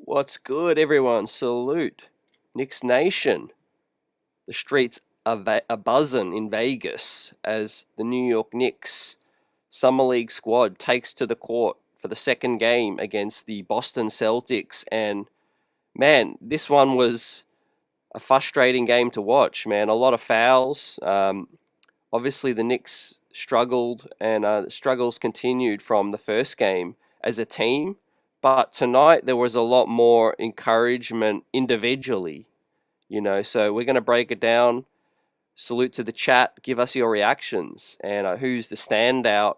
What's good, everyone? Salute. Knicks Nation. The streets are buzzing in Vegas as the New York Knicks Summer League squad takes to the court for the second game against the Boston Celtics. And man, this one was a frustrating game to watch, man. A lot of fouls. Obviously, the Knicks struggled, and struggles continued from the first game as a team. But tonight there was a lot more encouragement individually, So we're going to break it down. Salute to the chat. Give us your reactions and who's the standout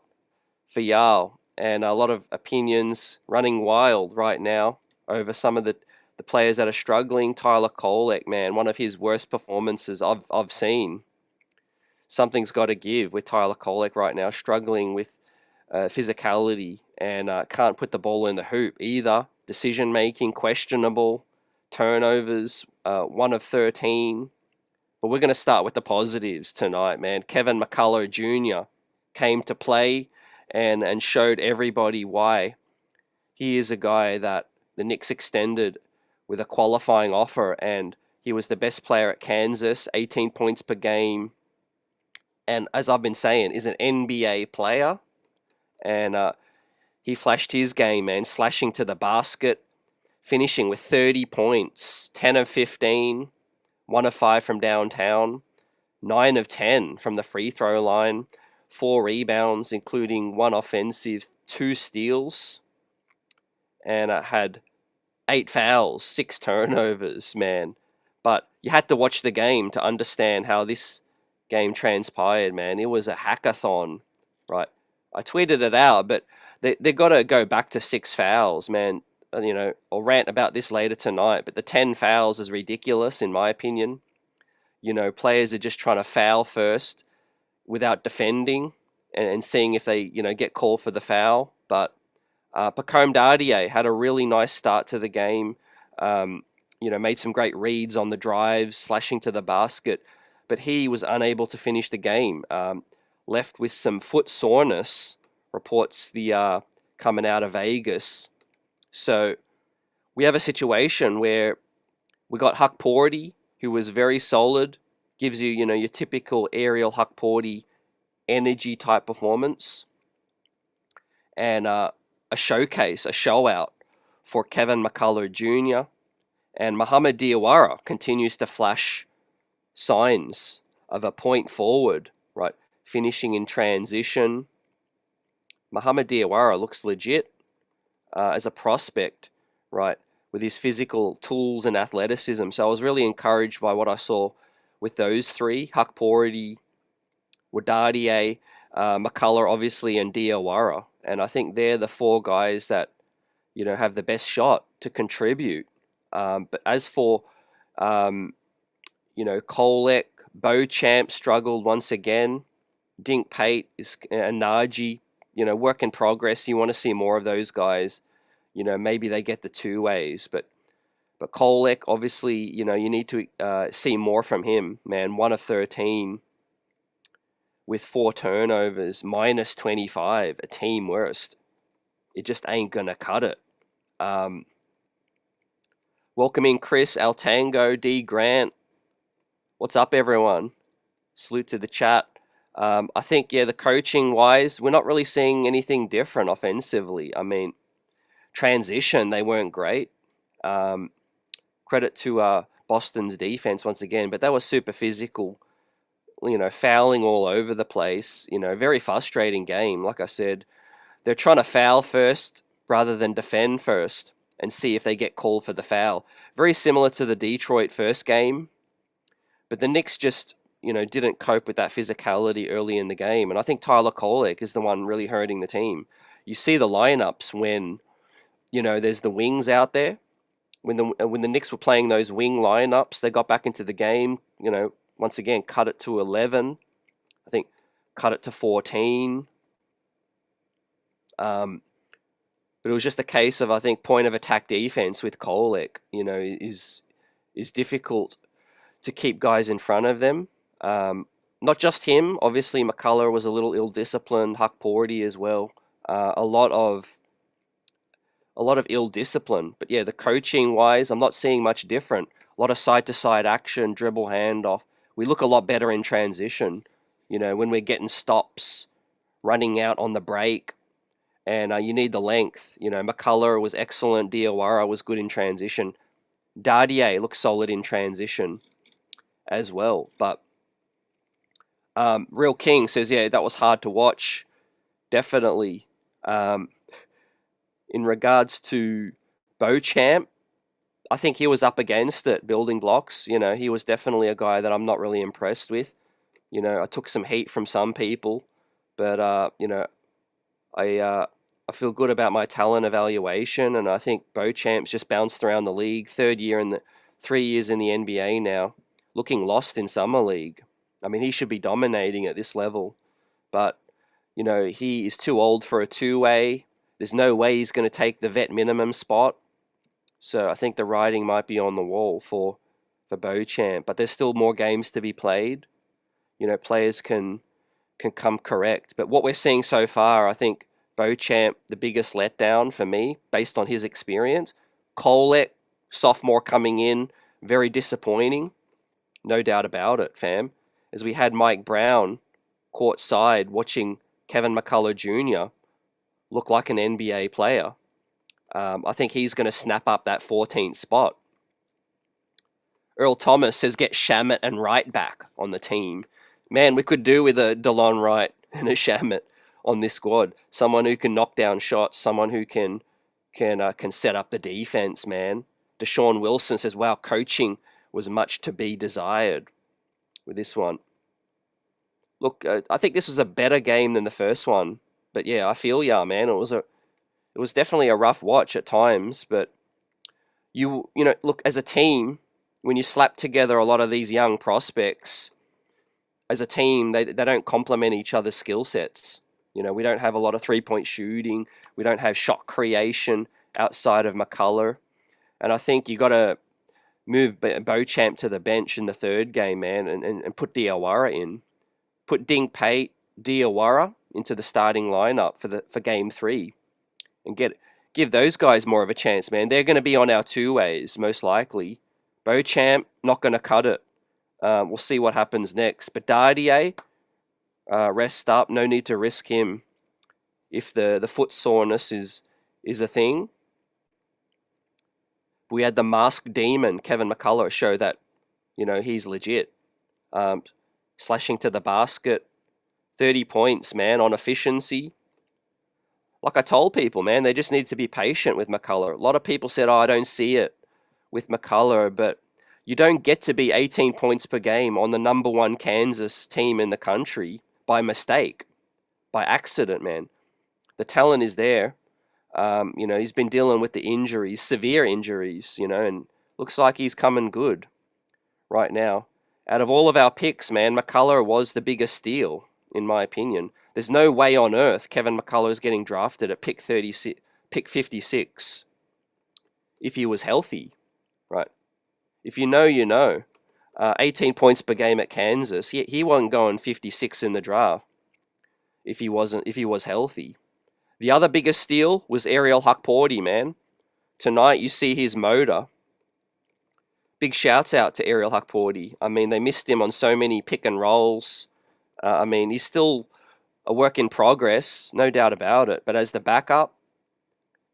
for y'all. And a lot of opinions running wild right now over some of the players that are struggling. Tyler Kolek, man, one of his worst performances I've seen. Something's got to give with Tyler Kolek right now, struggling with physicality and can't put the ball in the hoop either. Decision making questionable, turnovers 1 of 13. But we're going to start with the positives tonight, man. Kevin McCullar Jr. came to play and showed everybody why he is a guy that the Knicks extended with a qualifying offer, and he was the best player at Kansas, 18 points per game. And as I've been saying, is an NBA player. And he flashed his game, man, slashing to the basket, finishing with 30 points, 10 of 15, 1 of 5 from downtown, 9 of 10 from the free throw line, 4 rebounds, including 1 offensive, 2 steals, and had 8 fouls, 6 turnovers, man. But you had to watch the game to understand how this game transpired, man. It was a hackathon, right? I tweeted it out, but they got to go back to 6 fouls, man. I'll rant about this later tonight, but the 10 fouls is ridiculous, in my opinion. Players are just trying to foul first without defending and seeing if they, get called for the foul. But Dadiet had a really nice start to the game, made some great reads on the drives, slashing to the basket, but he was unable to finish the game. Left with some foot soreness, reports coming out of Vegas. So we have a situation where we got Hukporti, who was very solid, gives you, your typical aerial Hukporti energy type performance, and a showcase, a show out for Kevin McCullar Jr. And Diawara continues to flash signs of a point forward, right? Finishing in transition. Diawara looks legit as a prospect, right? With his physical tools and athleticism. So I was really encouraged by what I saw with those three: Hukporti, Dadiet, McCullar, obviously, and Diawara. And I think they're the 4 guys that, have the best shot to contribute. But as for, Kolek, Beauchamp struggled once again. Dink Pate and Naji, work in progress. You want to see more of those guys. Maybe they get the 2 ways, but Kolek, obviously, you need to see more from him, man. 1 of 13 with 4 turnovers, minus 25, a team worst. It just ain't gonna cut it. Welcoming Chris, Altango, D Grant. What's up, everyone? Salute to the chat. I think, the coaching wise, we're not really seeing anything different offensively. I mean, transition, they weren't great. Credit to Boston's defense once again, but they were super physical, fouling all over the place. Very frustrating game. Like I said, they're trying to foul first rather than defend first and see if they get called for the foul. Very similar to the Detroit first game, but the Knicks just, didn't cope with that physicality early in the game. And I think Tyler Kolek is the one really hurting the team. You see the lineups when, there's the wings out there. When the Knicks were playing those wing lineups, they got back into the game. Once again, cut it to 11. I think cut it to 14. But it was just a case of, I think, point of attack defense with Kolek. Is difficult to keep guys in front of them. Not just him. Obviously, McCullar was a little ill-disciplined. Hukporti as well. A lot of a lot of ill discipline. But yeah, the coaching wise, I'm not seeing much different. A lot of side to side action, dribble handoff. We look a lot better in transition. When we're getting stops, running out on the break, and you need the length. McCullar was excellent. Diawara was good in transition. Dadiet looks solid in transition as well. But Real King says, yeah, that was hard to watch. Definitely. In regards to Beauchamp, I think he was up against it, building blocks. He was definitely a guy that I'm not really impressed with. I took some heat from some people, but I feel good about my talent evaluation, and I think Beauchamp's just bounced around the league. 3 years in the NBA now, looking lost in summer league. I mean, he should be dominating at this level, but he is too old for a two-way. There's no way he's going to take the vet minimum spot. So I think the writing might be on the wall for Beauchamp, but there's still more games to be played. Players can come correct. But what we're seeing so far, I think Beauchamp, the biggest letdown for me, based on his experience. Kolek, sophomore coming in, very disappointing. No doubt about it, fam. As we had Mike Brown courtside watching Kevin McCullar Jr. look like an NBA player. I think he's going to snap up that 14th spot. Earl Thomas says get Shamet and Wright back on the team. Man, we could do with a DeLon Wright and a Shamet on this squad. Someone who can knock down shots, someone who can set up the defense, man. Deshaun Wilson says, wow, coaching was much to be desired with this one. Look, I think this was a better game than the first one. But yeah, I feel ya, man. It was definitely a rough watch at times, but look, as a team, when you slap together a lot of these young prospects, as a team, they don't complement each other's skill sets. We don't have a lot of three-point shooting. We don't have shot creation outside of McCullar. And I think you got to move Beauchamp to the bench in the third game, man, and put Diawara in. Put Dink Pate, Diawara into the starting lineup for game 3. And give those guys more of a chance, man. They're going to be on our two-ways, most likely. Beauchamp, not going to cut it. We'll see what happens next. But Dadiet, rest up. No need to risk him if the foot soreness is a thing. We had the masked demon, Kevin McCullar, show that, he's legit. Slashing to the basket. 30 points, man, on efficiency. Like I told people, man, they just need to be patient with McCullar. A lot of people said, I don't see it with McCullar, but you don't get to be 18 points per game on the number 1 Kansas team in the country by mistake, by accident, man. The talent is there. He's been dealing with the injuries, severe injuries, and looks like he's coming good right now. Out of all of our picks, man, McCullar was the biggest steal, in my opinion. There's no way on earth Kevin McCullar is getting drafted at pick 56 if he was healthy, right? If you know, you know. 18 points per game at Kansas. He wasn't going 56 in the draft if he was healthy. The other biggest steal was Ariel Hukporti, man. Tonight you see his motor. Big shouts out to Ariel Hukporti. I mean, they missed him on so many pick and rolls. He's still a work in progress, no doubt about it. But as the backup,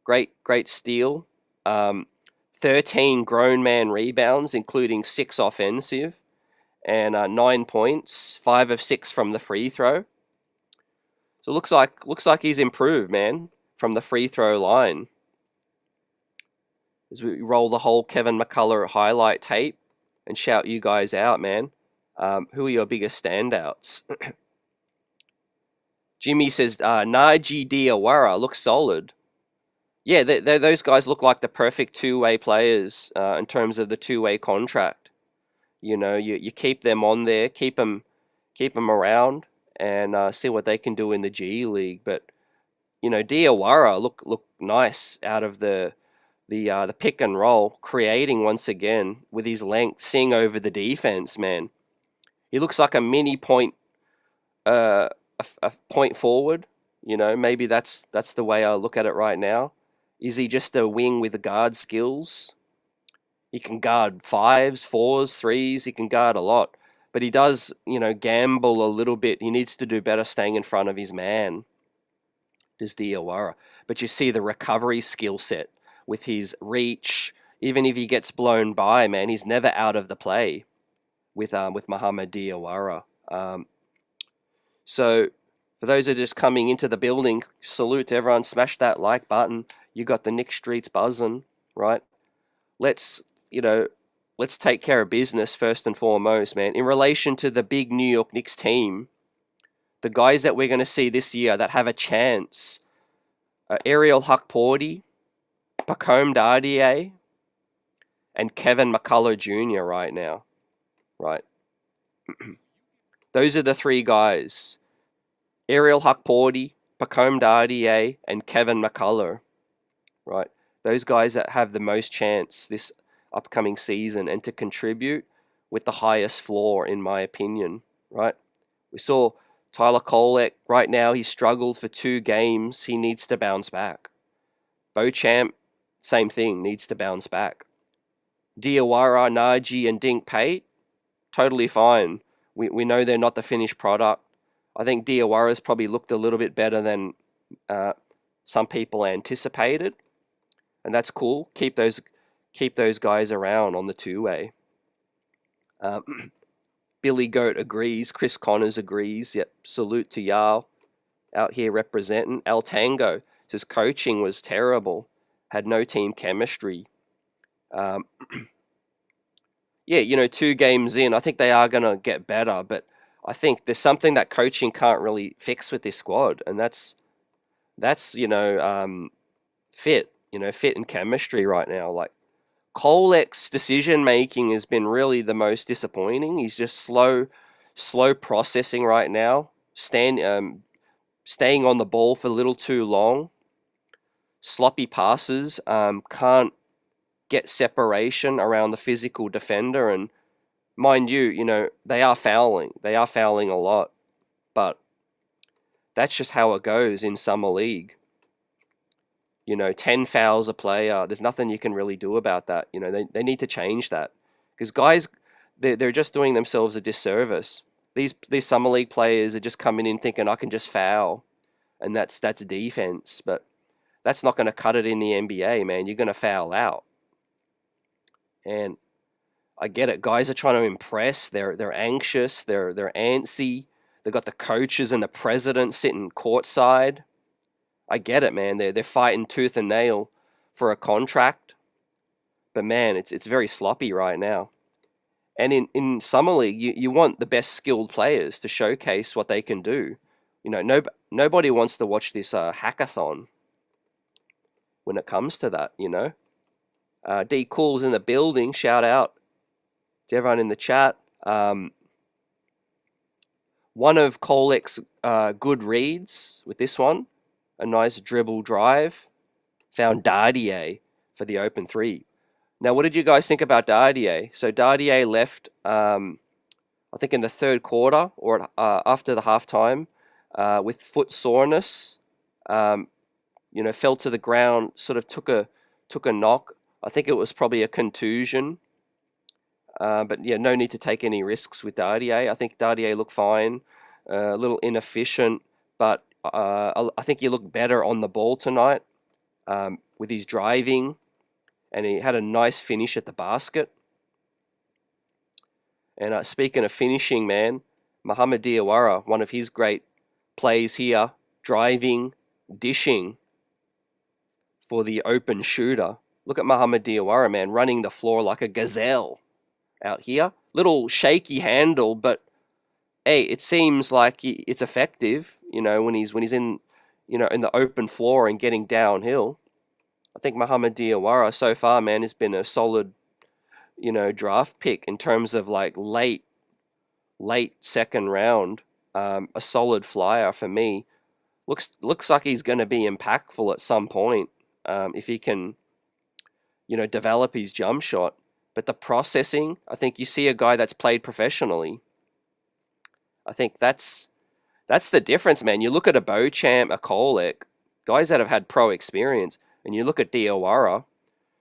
great steal. 13 grown man rebounds, including 6 offensive, and 9 points, 5 of 6 from the free throw. So looks like he's improved, man, from the free throw line. As we roll the whole Kevin McCullar highlight tape and shout you guys out, man. Who are your biggest standouts? Jimmy says, Naji Diawara looks solid. Yeah, those guys look like the perfect two-way players in terms of the two-way contract. You keep them on there, keep them around, and see what they can do in the G League. But Diawara look nice out of the pick and roll, creating once again with his length, seeing over the defense, man. He looks like a mini point, a point forward. Maybe that's the way I look at it right now. Is he just a wing with the guard skills? He can guard fives, fours, threes. He can guard a lot. But he does, gamble a little bit. He needs to do better staying in front of his man, does Diawara. But you see the recovery skill set with his reach. Even if he gets blown by, man, he's never out of the play with Mohamed Diawara. So for those that are just coming into the building, salute to everyone. Smash that like button. You got the Knicks streets buzzing, right? Let's take care of business first and foremost, man. In relation to the big New York Knicks team, the guys that we're going to see this year that have a chance are Ariel Hukporti, Dadiet, and Kevin McCullar Jr. right now, right? Those are the three guys. Ariel Hukporti, Dadiet, and Kevin McCullar, right? Those guys that have the most chance this upcoming season and to contribute with the highest floor, in my opinion, right? We saw Tyler Kolek right now. He struggled for 2 games. He needs to bounce back. Beauchamp, same thing, needs to bounce back. Diawara, Naji, and Dink Pate, totally fine. We know they're not the finished product. I think Diawara's probably looked a little bit better than some people anticipated, and that's cool. Keep those guys around on the two-way. Billy Goat agrees. Chris Connors agrees. Yep. Salute to y'all out here representing. El Tango says coaching was terrible. Had no team chemistry. Yeah, 2 games in, I think they are going to get better, but I think there's something that coaching can't really fix with this squad, and that's fit and chemistry right now. Like, Kolek's decision making has been really the most disappointing. He's just slow processing right now, staying on the ball for a little too long, sloppy passes, can't get separation around the physical defender, and mind you, they are fouling a lot, but that's just how it goes in summer league. 10 fouls a player, there's nothing you can really do about that. They need to change that, because guys, they're just doing themselves a disservice. These summer league players are just coming in thinking I can just foul, and that's defense, but that's not going to cut it in the NBA, man. You're going to foul out. And I get it. Guys are trying to impress. They're anxious. They're antsy. They got the coaches and the president sitting courtside. I get it, man. They're fighting tooth and nail for a contract. But man, it's very sloppy right now. And in summer league, you want the best skilled players to showcase what they can do. Nobody wants to watch this hackathon when it comes to that. D Cool's in the building. Shout out to everyone in the chat. One of Kolek's good reads with this one, a nice dribble drive, found Dadiet for the open 3. Now, what did you guys think about Dadiet? So Dadiet left, I think in the 3rd quarter or after the halftime with foot soreness. Fell to the ground, sort of took a knock. I think it was probably a contusion. But yeah, no need to take any risks with Dadiet. I think Dadiet looked fine, a little inefficient, but I think he looked better on the ball tonight with his driving, and he had a nice finish at the basket. And speaking of finishing, man, Mohamed Diawara, one of his great plays here, driving, dishing for the open shooter. Look at Mohamed Diawara, man, running the floor like a gazelle out here. Little shaky handle, but hey, it seems like it's effective, when he's in, in the open floor and getting downhill. I think Mohamed Diawara so far, man, has been a solid, draft pick in terms of like late 2nd round. A solid flyer for me. Looks like he's going to be impactful at some point if he can, develop his jump shot. But the processing, I think you see a guy that's played professionally. I think that's the difference, man. You look at a Beauchamp, a Kolek, guys that have had pro experience, And you look at Diawara,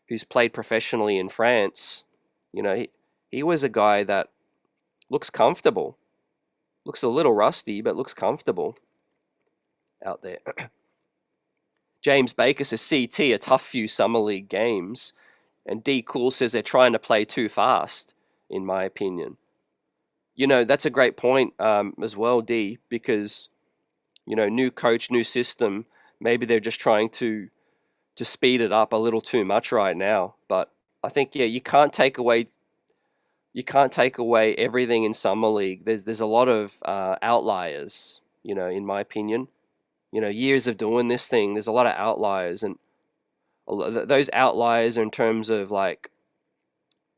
who's played professionally in France. He was a guy that looks comfortable. Looks a little rusty, but looks comfortable out there. James Baker says CT, a tough few Summer League games. And D Cool says they're trying to play too fast, in my opinion. That's a great point as well, D, because, new coach, new system. Maybe they're just trying to speed it up a little too much right now. But I think, you can't take away everything in Summer League. There's a lot of outliers, in my opinion. Years of doing this thing, there's a lot of outliers, and those outliers in terms of like,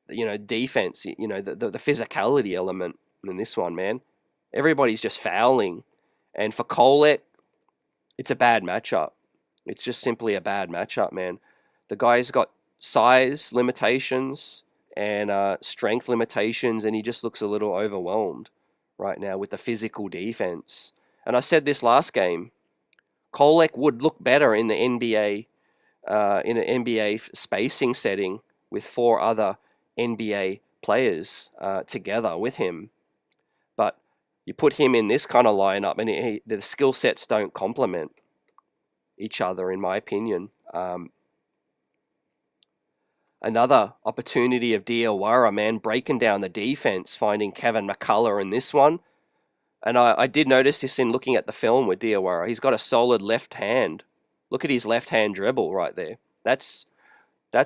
defense, the physicality element in this one, man. Everybody's just fouling. And for Kolek, it's a bad matchup. It's just simply a bad matchup, man. The guy's got size limitations and strength limitations, and he just looks a little overwhelmed right now with the physical defense. And I said this last game, Kolek would look better in the NBA, in an NBA spacing setting with 4 other NBA players together with him. But you put him in this kind of lineup, and the skill sets don't complement each other, in my opinion. Another opportunity of Diawara, man, breaking down the defense, finding Kevin McCullar in this one. And I did notice this in looking at the film with Diawara. He's got a solid left hand. Look at his left hand dribble right there. That's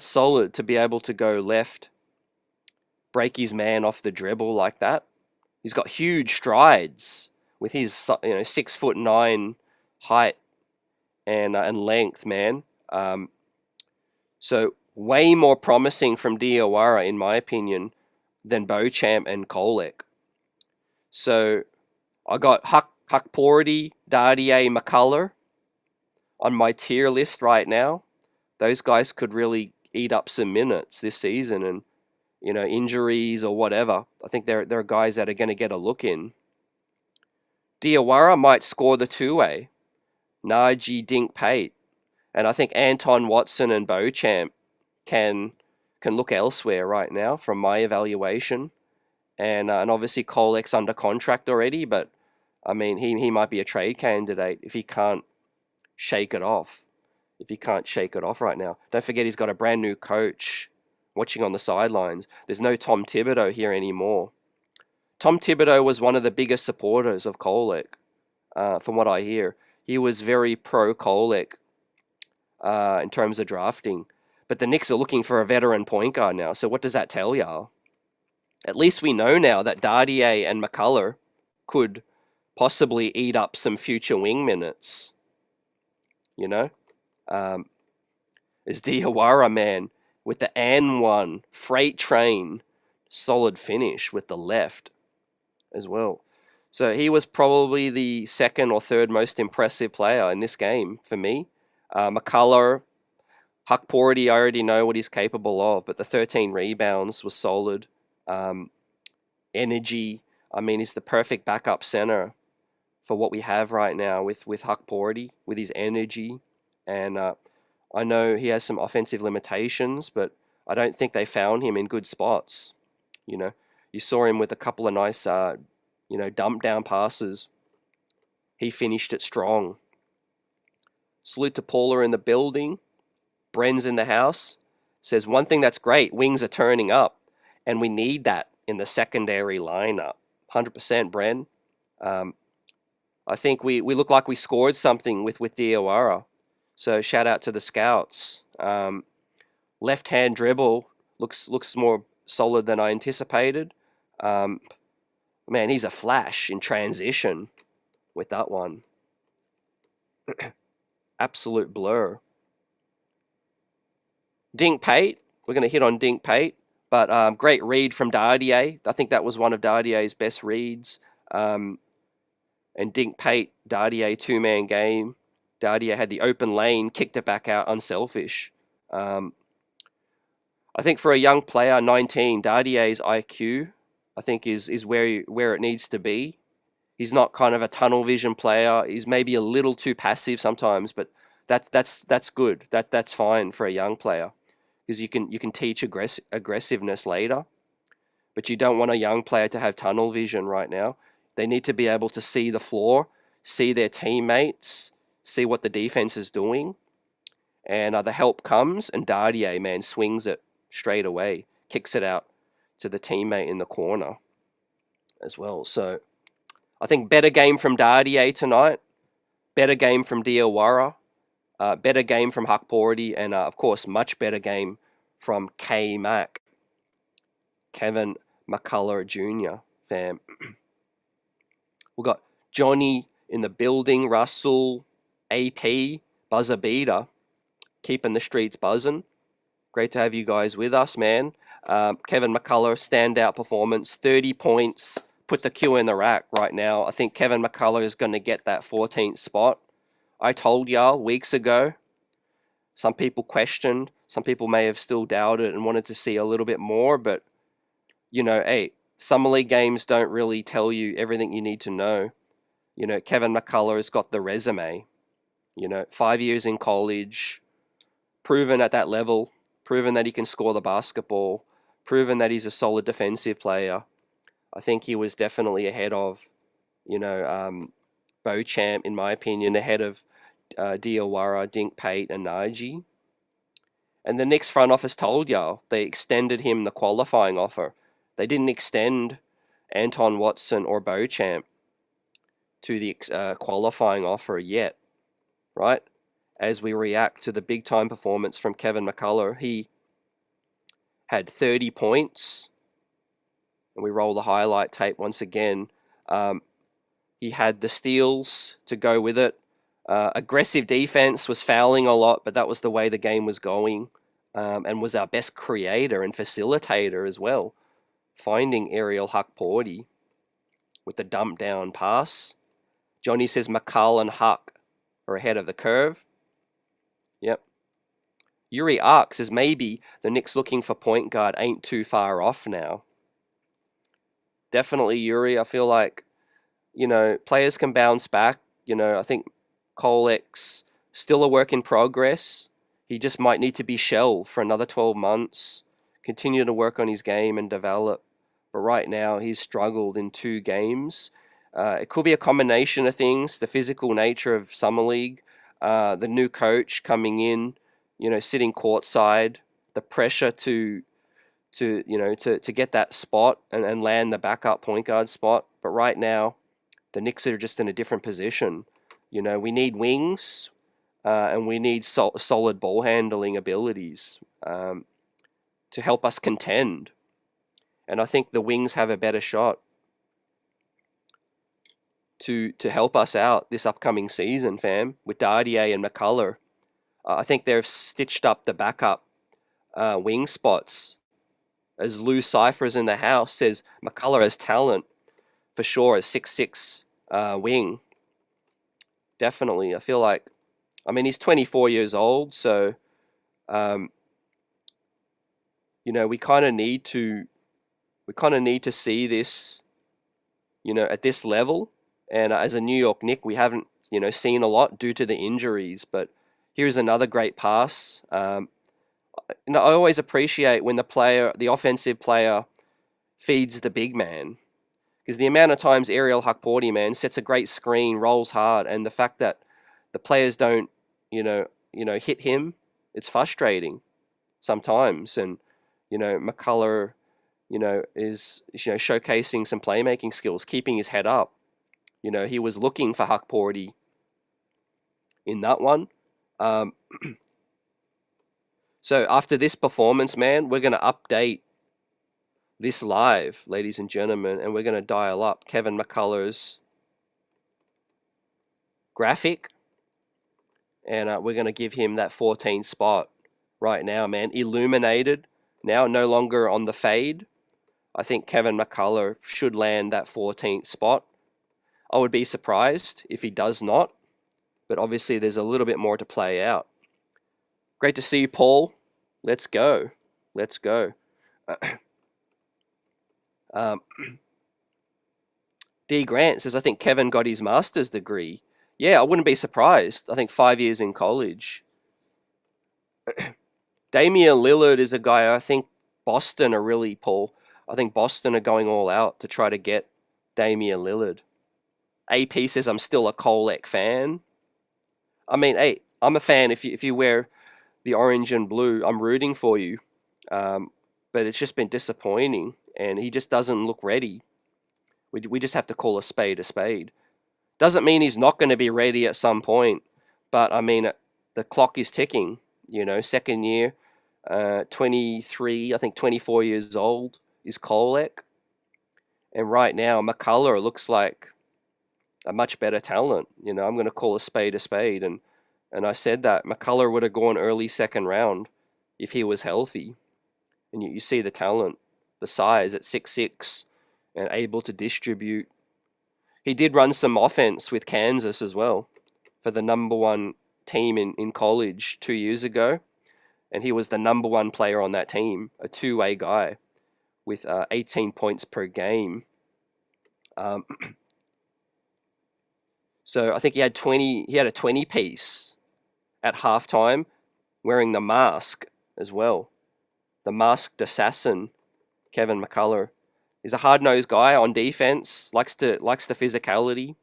solid to be able to go left, break his man off the dribble like that. He's got huge strides with his 6'9" height and length, man. So way more promising from Diawara, in my opinion, than Beauchamp and Kolek. So I got Hukporti, Dadiet, McCullar on my tier list right now. Those guys could really eat up some minutes this season, and injuries or whatever, I think there are guys that are going to get a look in. Diawara might score the two-way. Naji, Dink Pate. And I think Anton Watson and Beauchamp can look elsewhere right now from my evaluation. And obviously Kolek's under contract already, but I mean he might be a trade candidate if he can't shake it off. If he can't shake it off right now. Don't forget he's got a brand new coach watching on the sidelines. There's no Tom Thibodeau here anymore. Tom Thibodeau was one of the biggest supporters of Kolek, from what I hear. He was very pro-Kolek in terms of drafting. But the Knicks are looking for a veteran point guard now. So what does that tell y'all? At least we know now that Dadiet and McCullar could possibly eat up some future wing minutes. Is Diawara, man, with the N1 freight train, solid finish with the left as well. So he was probably the second or third most impressive player in this game for me. McCullar, Hukporti, I already know what he's capable of, but the 13 rebounds was solid. Energy, I mean, he's the perfect backup center for what we have right now with Hukporti, with his energy. And I know he has some offensive limitations, but I don't think they found him in good spots. You saw him with a couple of nice, dump down passes. He finished it strong. Salute to Paula in the building. Bren's in the house. Says one thing that's great, wings are turning up, and we need that in the secondary lineup. 100% Bren. I think we look like we scored something with Diawara. So shout out to the scouts. Left-hand dribble looks more solid than I anticipated. Man, he's a flash in transition with that one. Absolute blur. Dink Pate, we're going to hit on Dink Pate, but great read from Dadiet. I think that was one of Dadiet's best reads. And Dink Pate, Dadiet, two-man game. Dadiet had the open lane, kicked it back out, unselfish. I think for a young player, 19, Dadiet's IQ, I think is where it needs to be. He's not kind of a tunnel vision player. He's maybe a little too passive sometimes, but That's good. That's fine for a young player, because you can teach aggressiveness later, but you don't want a young player to have tunnel vision right now. They need to be able to see the floor, see their teammates, see what the defense is doing, and the help comes, and Dadiet, man, swings it straight away, kicks it out to the teammate in the corner as well. So I think better game from Dadiet tonight, better game from Diawara, better game from Hukporti, and of course, much better game from K-Mac, Kevin McCullar Jr., fam. We've got Johnny in the building, Russell, AP, buzzer beater, keeping the streets buzzing. Great to have you guys with us, man. Kevin McCullar, standout performance, 30 points, put the Q in the rack right now. I think Kevin McCullar is going to get that 14th spot. I told y'all weeks ago. Some people questioned, some people may have still doubted and wanted to see a little bit more, but, you know, hey, Summer League games don't really tell you everything you need to know. You know, Kevin McCullar has got the resume. You know, 5 years in college, proven at that level, proven that he can score the basketball, proven that he's a solid defensive player. I think he was definitely ahead of, you know, Beauchamp, in my opinion, ahead of Diawara, Dink Pate, and Nagy. And the Knicks front office told y'all they extended him the qualifying offer. They didn't extend Anton Watson or Beauchamp to the qualifying offer yet, right? As we react to the big-time performance from Kevin McCullar, he had 30 points, and we roll the highlight tape once again. He had the steals to go with it. Aggressive defense, was fouling a lot, but that was the way the game was going, and was our best creator and facilitator as well, finding Ariel Hukporti with the dump down pass. Johnny says McCullar and Huck are ahead of the curve. Yep. Yuri Ark says maybe the Knicks looking for point guard ain't too far off now. Definitely, Yuri. I feel like, you know, players can bounce back. You know, I think Kolek's still a work in progress. He just might need to be shelved for another 12 months, continue to work on his game and develop. But right now, he's struggled in 2 games. It could be a combination of things, the physical nature of Summer League, the new coach coming in, you know, sitting courtside, the pressure to get that spot and land the backup point guard spot. But right now, the Knicks are just in a different position. You know, we need wings, and we need solid ball handling abilities to help us contend. And I think the wings have a better shot to help us out this upcoming season, fam, with Dadiet and McCullar. I think they've stitched up the backup wing spots. As Lou Cyphers in the house says, McCullar has talent for sure, as 6'6" wing. Definitely. I feel like, I mean, he's 24 years old, so, you know, we kind of need to see this, you know, at this level. And as a New York Knick, we haven't, you know, seen a lot due to the injuries. But here's another great pass. You know, I always appreciate when the offensive player feeds the big man, because the amount of times Ariel Hukporti, man, sets a great screen, rolls hard, and the fact that the players don't, you know, hit him, it's frustrating sometimes. And, you know, McCullar, you know, is, you know, showcasing some playmaking skills, keeping his head up. You know, he was looking for Hukporti in that one. So after this performance, man, we're going to update this live, ladies and gentlemen, and we're going to dial up Kevin McCullar's graphic, and we're going to give him that 14th spot right now, man. Illuminated now, no longer on the fade. I think Kevin McCullar should land that 14th spot. I would be surprised if he does not, but obviously there's a little bit more to play out. Great to see you, Paul. Let's go. Let's go. D. Grant says, I think Kevin got his master's degree Yeah, I wouldn't be surprised. I think 5 years in college. Damian Lillard is a guy I think Boston are really, Paul. I think Boston are going all out to try to get Damian Lillard. AP says I'm still a Kolek fan. I mean, hey, I'm a fan if you wear the orange and blue. I'm rooting for you. But it's just been disappointing, and he just doesn't look ready. We just have to call a spade a spade. Doesn't mean he's not going to be ready at some point, but I mean, the clock is ticking. Second year, 23, I think 24 years old is Kolek. And right now, McCullar looks like a much better talent. I'm going to call a spade, and I said that McCullar would have gone early second round if he was healthy. And you see the talent, the size at 6'6", and able to distribute. He did run some offense with Kansas as well for the number one team in college 2 years ago. And he was the number one player on that team, a two-way guy with 18 points per game. So I think he had a 20 piece at halftime, wearing the mask as well. The masked assassin, Kevin McCullar. He's a hard-nosed guy on defense. Likes the physicality.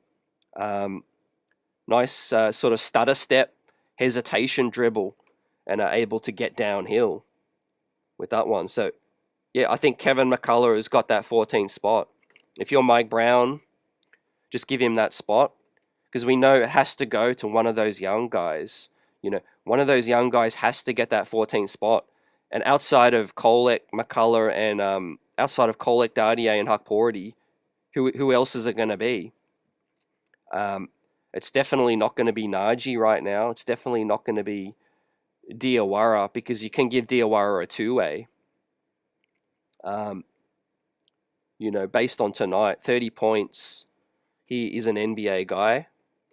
Nice sort of stutter step, hesitation dribble, and are able to get downhill with that one. So, yeah, I think Kevin McCullar has got that 14th spot. If you're Mike Brown, just give him that spot, because we know it has to go to one of those young guys. One of those young guys has to get that 14th spot. And outside of Kolek, McCullar, and outside of Kolek, Dadiet, and Hukporti, who else is it going to be? It's definitely not going to be Najee right now. It's definitely not going to be Diawara, because you can give Diawara a two-way. Based on tonight, 30 points. He is an NBA guy,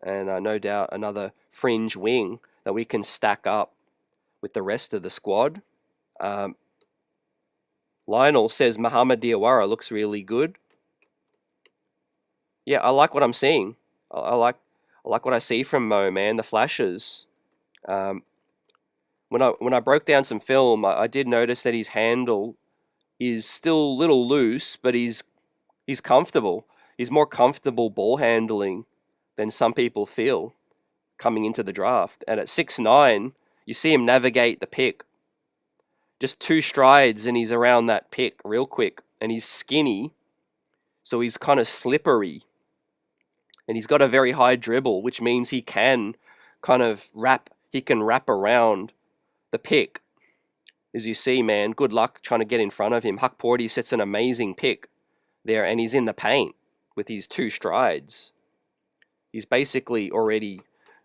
and no doubt another fringe wing that we can stack up with the rest of the squad. Lionel says Muhammad Diawara looks really good. Yeah, I like what I'm seeing. I like what I see from Mo, man. The flashes. When I broke down some film, I did notice that his handle is still a little loose, but he's comfortable. He's more comfortable ball handling than some people feel coming into the draft. And at 6'9", you see him navigate the pick. Just 2 strides and he's around that pick real quick. And he's skinny, so he's kind of slippery. And he's got a very high dribble, which means he can kind of wrap around the pick. As you see, man, good luck trying to get in front of him. Hukporti sets an amazing pick there, and he's in the paint with his 2 strides. He's basically already,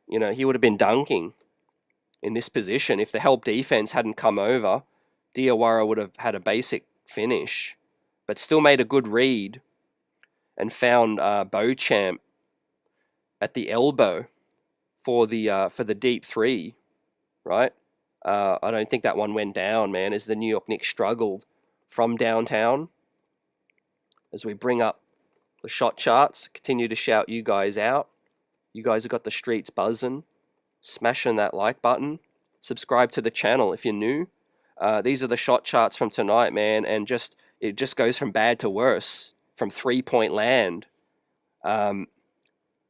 he would have been dunking in this position. If the help defense hadn't come over, Diawara would have had a basic finish, but still made a good read and found Beauchamp at the elbow for the deep 3, right? I don't think that one went down, man, as the New York Knicks struggled from downtown. As we bring up the shot charts, continue to shout you guys out. You guys have got the streets buzzing. Smashing that like button. Subscribe to the channel if you're new. These are the shot charts from tonight, man, and it just goes from bad to worse, from 3-point land. Dadiet,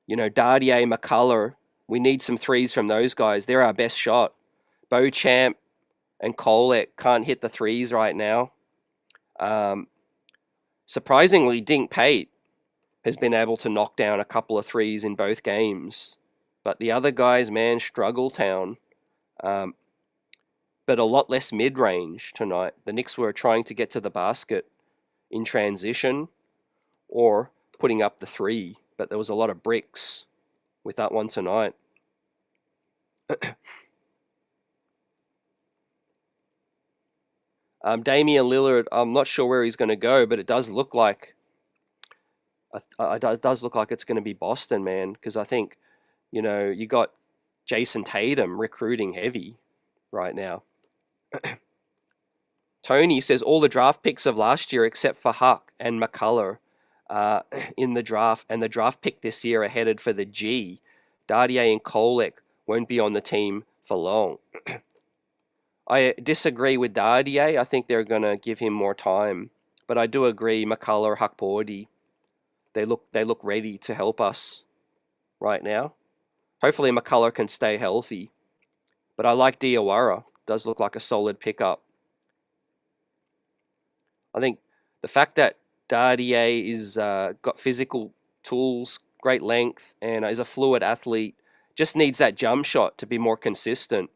McCullar, we need some threes from those guys. They're our best shot. Beauchamp and Kolek can't hit the threes right now. Surprisingly, Dink Pate has been able to knock down a couple of threes in both games. But the other guys, man, struggle town. But a lot less mid-range tonight. The Knicks were trying to get to the basket in transition or putting up the 3. But there was a lot of bricks with that one tonight. Damian Lillard, I'm not sure where he's going to go, but it does look like it does look like it's going to be Boston, man, because I think, you got Jason Tatum recruiting heavy right now. Tony says all the draft picks of last year except for Huck and McCullar in the draft, and the draft pick this year are headed for the G. Dadiet and Kolek won't be on the team for long. I disagree with Dadiet. I think they're going to give him more time. But I do agree, McCullar, Hukporti, they look ready to help us right now. Hopefully McCullar can stay healthy. But I like Diawara. Does look like a solid pickup. I think the fact that Dadiet is got physical tools, great length, and is a fluid athlete, just needs that jump shot to be more consistent.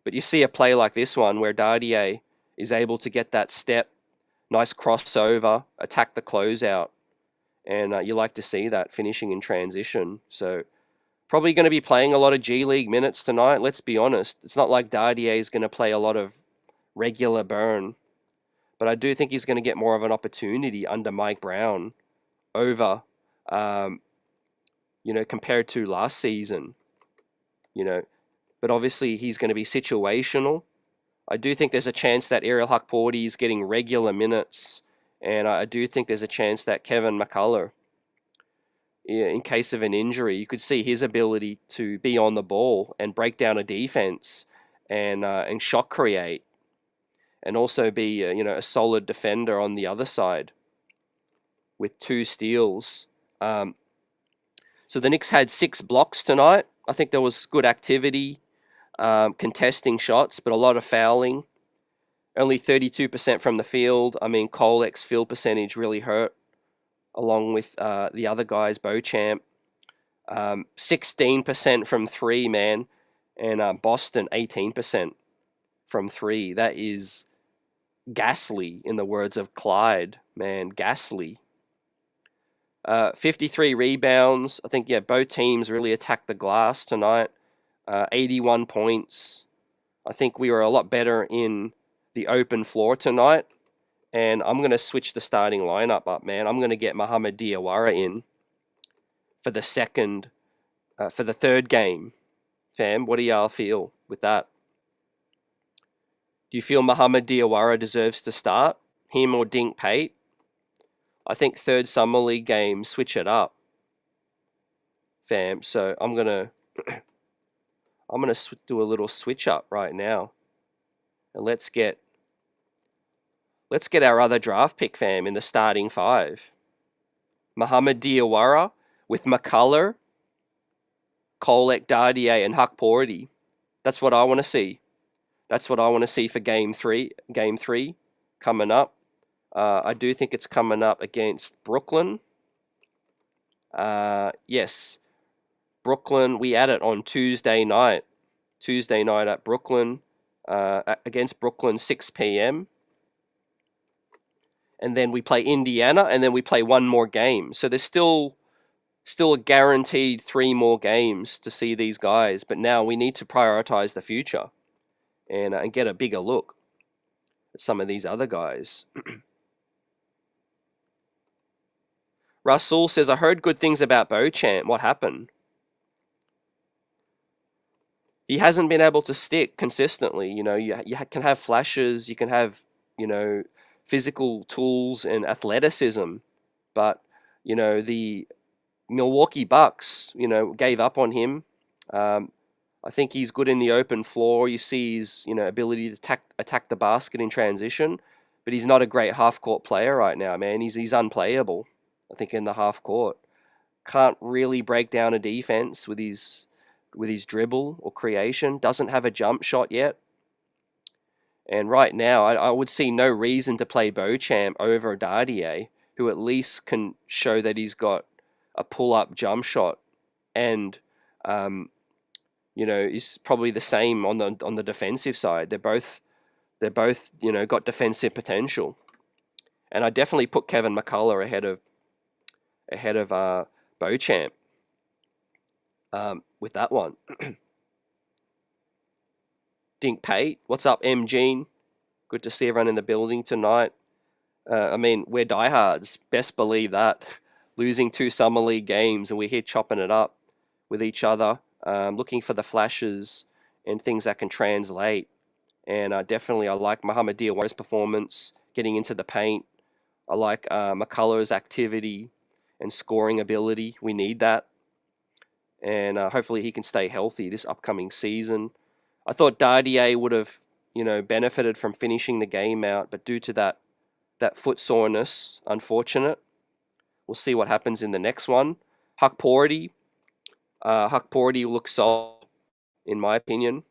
But you see a play like this one where Dadiet is able to get that step, nice crossover, attack the closeout, and you like to see that finishing in transition. So probably going to be playing a lot of G League minutes tonight. Let's be honest. It's not like Dadiet is going to play a lot of regular burn. But I do think he's going to get more of an opportunity under Mike Brown over, compared to last season. But obviously he's going to be situational. I do think there's a chance that Ariel Hukporti is getting regular minutes, and I do think there's a chance that Kevin McCullar, in case of an injury, you could see his ability to be on the ball and break down a defense and shot create, and also be a solid defender on the other side with 2 steals. So the Knicks had 6 blocks tonight. I think there was good activity, contesting shots, but a lot of fouling. Only 32% from the field. I mean, Kolek's field percentage really hurt, along with the other guys, Beauchamp. 16% from 3, man, and Boston 18% from 3. That is ghastly, in the words of Clyde, man, ghastly. 53 rebounds. I think, both teams really attacked the glass tonight. 81 points. I think we were a lot better in the open floor tonight. And I'm going to switch the starting lineup up, man. I'm going to get Mohamed Diawara in for the third game. Fam, what do y'all feel with that? Do you feel Mohamed Diawara deserves to start? Him or Dink Pate? I think third Summer League game, switch it up. Fam, so I'm going to do a little switch up right now. And let's get our other draft pick, fam, in the starting 5. Mohamed Diawara with McCullar, Kolek, Dadiet, and Hukporti. That's what I want to see. That's what I want to see for Game 3 coming up. I do think it's coming up against Brooklyn. Yes, Brooklyn. We add it on Tuesday night. Tuesday night at Brooklyn, against Brooklyn, 6 p.m. And then we play Indiana, and then we play one more game. So there's still a guaranteed 3 more games to see these guys. But now we need to prioritize the future and get a bigger look at some of these other guys. Russell says, I heard good things about Beauchamp. What happened? He hasn't been able to stick consistently. You can have flashes, you can have, physical tools and athleticism, but, the Milwaukee Bucks, gave up on him. I think he's good in the open floor. You see his, ability to attack the basket in transition, but he's not a great half-court player right now, man. He's unplayable, I think, in the half-court. Can't really break down a defense with his dribble or creation. Doesn't have a jump shot yet. And right now, I would see no reason to play Beauchamp over Dadiet, who at least can show that he's got a pull-up jump shot, and is probably the same on the defensive side. They're both got defensive potential, and I definitely put Kevin McCullar ahead of Beauchamp with that one. Dink Pate, what's up, M. Gene? Good to see everyone in the building tonight. We're diehards. Best believe that. Losing 2 Summer League games, and we're here chopping it up with each other, looking for the flashes and things that can translate. And definitely I like Mohamed Diawara's performance, getting into the paint. I like McCullar's activity and scoring ability. We need that. and hopefully he can stay healthy this upcoming season. I thought Dadiet would have, benefited from finishing the game out, but due to that foot soreness, unfortunate. We'll see what happens in the next one. Hukporti looks solid, in my opinion.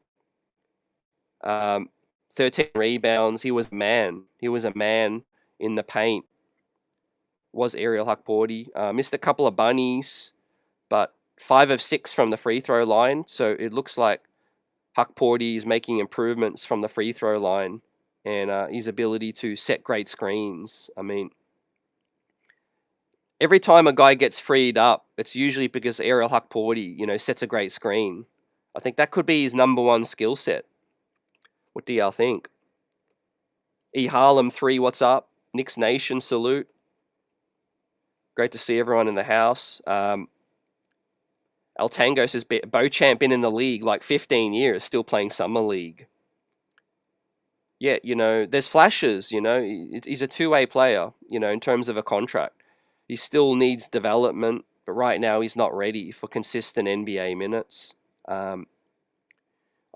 13 rebounds. He was a man. He was a man in the paint. Was Ariel Hukporti. Missed a couple of bunnies, but 5 of 6 from the free throw line. So it looks like Hukporti is making improvements from the free throw line, and his ability to set great screens. I mean, every time a guy gets freed up, it's usually because Ariel Hukporti, sets a great screen. I think that could be his number one skill set. What do y'all think? E Harlem 3, what's up? Knicks Nation, salute. Great to see everyone in the house. El Tango says, Beauchamp been in the league like 15 years, still playing Summer League. Yeah, there's flashes, he's a two-way player, in terms of a contract. He still needs development, but right now he's not ready for consistent NBA minutes. I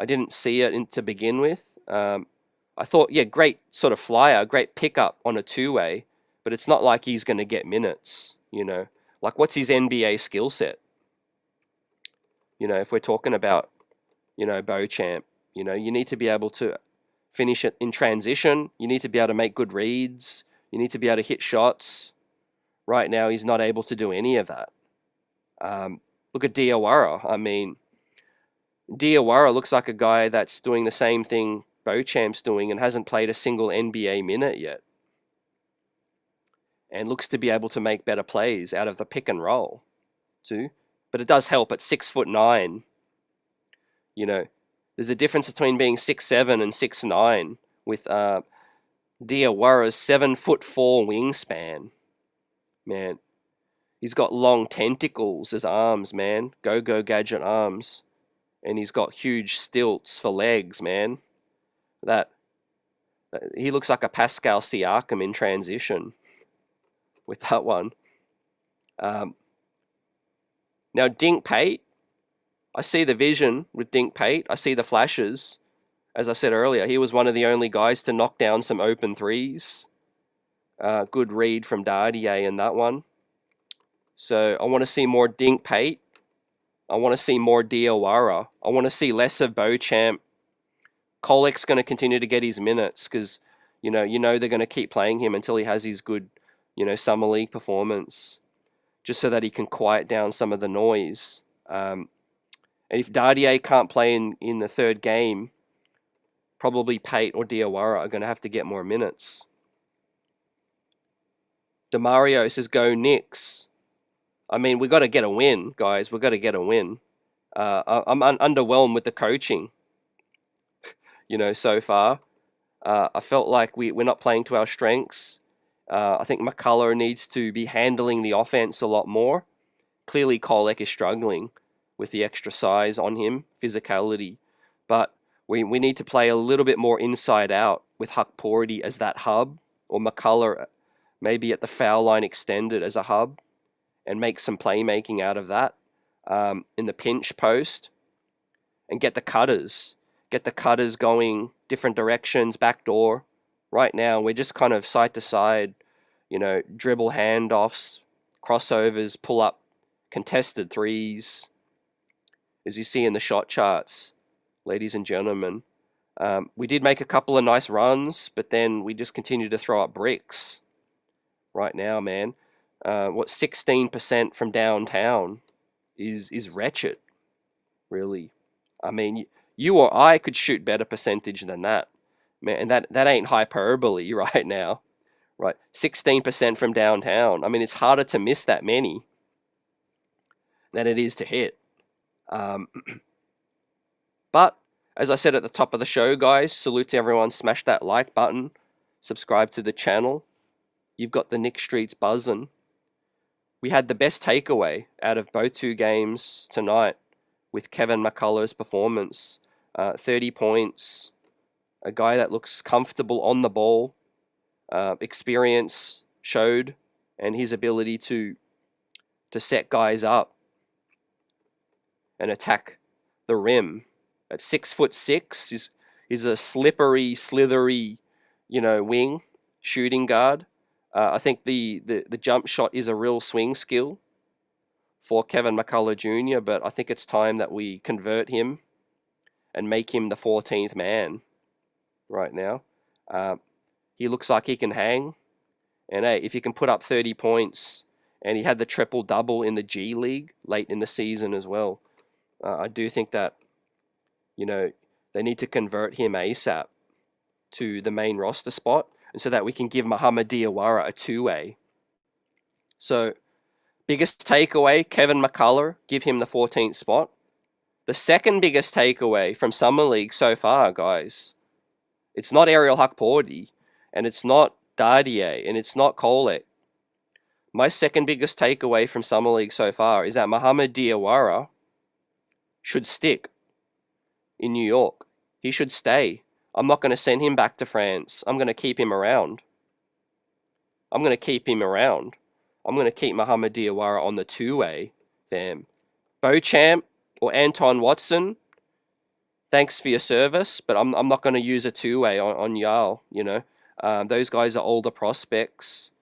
didn't see it to begin with. I thought, yeah, great sort of flyer, great pickup on a two-way, but it's not like he's going to get minutes, Like, what's his NBA skill set? If we're talking about, Beauchamp, you need to be able to finish it in transition. You need to be able to make good reads. You need to be able to hit shots. Right now, he's not able to do any of that. Look at Diawara. I mean, Diawara looks like a guy that's doing the same thing Beauchamp's doing and hasn't played a single NBA minute yet. And looks to be able to make better plays out of the pick and roll, too. But it does help at 6'9". There's a difference between being 6'7" and 6'9" with Diawara's 7'4" wingspan. Man, he's got long tentacles as arms, man. Go gadget arms, and he's got huge stilts for legs, man. He looks like a Pascal Siakam in transition with that one. Now Dink Pate, I see the vision with Dink Pate. I see the flashes. As I said earlier, he was one of the only guys to knock down some open threes. Good read from Dadiet in that one. So I want to see more Dink Pate. I want to see more Diawara. I want to see less of Beauchamp. Kolek's going to continue to get his minutes because, they're going to keep playing him until he has his good, Summer League performance, just so that he can quiet down some of the noise. And if Dadiet can't play in the third game, probably Pate or Diawara are going to have to get more minutes. Demario says, go Knicks. I mean, we got to get a win, guys. We got to get a win. I'm underwhelmed with the coaching, so far. I felt like we're not playing to our strengths. I think McCullar needs to be handling the offense a lot more. Clearly, Kolek is struggling with the extra size on him, physicality. But we need to play a little bit more inside out with Hukporti as that hub, or McCullar maybe at the foul line extended as a hub, and make some playmaking out of that in the pinch post, and get the cutters going different directions, backdoor. Right now, we're just kind of side to side, dribble handoffs, crossovers, pull up, contested threes, as you see in the shot charts, ladies and gentlemen. We did make a couple of nice runs, but then we just continue to throw up bricks. Right now, man, 16% from downtown is wretched, really. I mean, you or I could shoot better percentage than that, man, and that ain't hyperbole right now, right? 16% from downtown. I mean, it's harder to miss that many than it is to hit. But as I said at the top of the show, guys, salute to everyone. Smash that like button, subscribe to the channel. You've got the Knicks streets buzzing. We had the best takeaway out of both two games tonight with Kevin McCullar's performance. 30 points, a guy that looks comfortable on the ball, experience showed, and his ability to set guys up. and attack the rim. At 6'6", he's a slippery, slithery, wing shooting guard. I think the jump shot is a real swing skill for Kevin McCullar Jr., but I think it's time that we convert him and make him the 14th man right now. He looks like he can hang. And hey, if he can put up 30 points, and he had the triple-double in the G League late in the season as well, I do think that, they need to convert him ASAP to the main roster spot, and so that we can give Mohamed Diawara a two-way. So, biggest takeaway, Kevin McCullar, give him the 14th spot. The second biggest takeaway from Summer League so far, guys, it's not Ariel Hukporti, and it's not Dadiet, and it's not Kolek. My second biggest takeaway from Summer League so far is that Mohamed Diawara should stick in New York. He should stay. I'm not going to send him back to France. I'm going to keep him around. I'm going to keep Mohamed Diawara on the two-way, fam. Beauchamp or Anton Watson, thanks for your service, but I'm not going to use a two-way on y'all, Those guys are older prospects.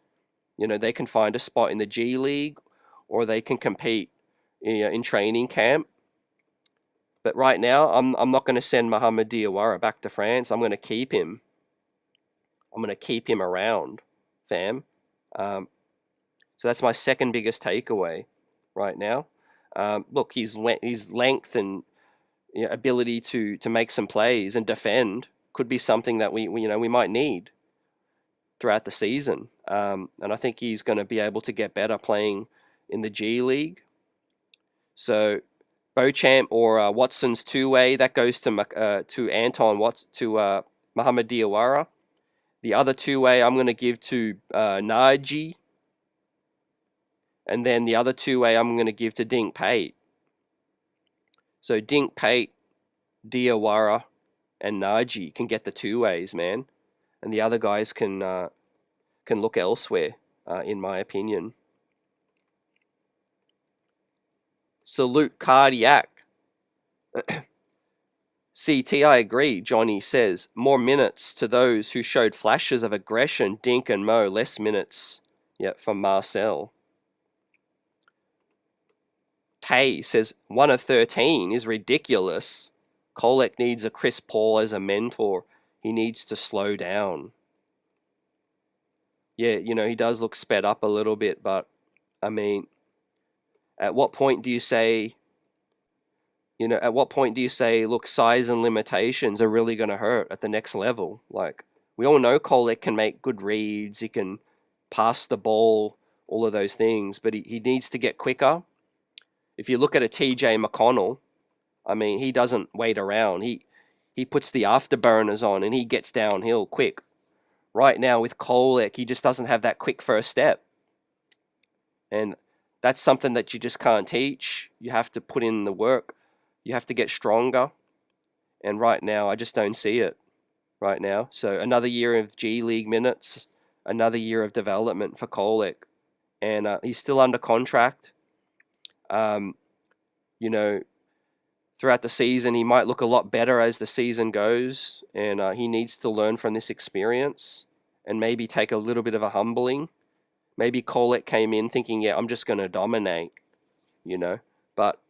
They can find a spot in the G League, or they can compete in training camp. But right now, I'm not going to send Mohamed Diawara back to France. I'm going to keep him. I'm going to keep him around, fam. So that's my second biggest takeaway right now. Look, his length and ability to make some plays and defend could be something that we might need throughout the season. And I think he's going to be able to get better playing in the G League. So Beauchamp or Watson's two-way, that goes to Mohamed Diawara. The other two-way I'm going to give to Naji. And then the other two-way I'm going to give to Dink Pate. So Dink Pate, Diawara, and Naji can get the two-ways, man. And the other guys can look elsewhere, in my opinion. Salute Cardiac. CT, I agree, Johnny says. More minutes to those who showed flashes of aggression, Dink and Mo. Less minutes, from Marcel. Tay says, 1 of 13 is ridiculous. Kolek needs a Chris Paul as a mentor. He needs to slow down. Yeah, he does look sped up a little bit, but, I mean, at what point do you say, look, size and limitations are really going to hurt at the next level? Like, we all know Kolek can make good reads, he can pass the ball, all of those things, but he needs to get quicker. If you look at a TJ McConnell, I mean, he doesn't wait around. He puts the afterburners on and he gets downhill quick. Right now with Kolek, he just doesn't have that quick first step. And that's something that you just can't teach. You have to put in the work. You have to get stronger. And right now, I just don't see it right now. So another year of G League minutes, another year of development for Kolek. And he's still under contract. Throughout the season, he might look a lot better as the season goes, and he needs to learn from this experience and maybe take a little bit of a humbling. Maybe Kolek came in thinking, I'm just going to dominate, But,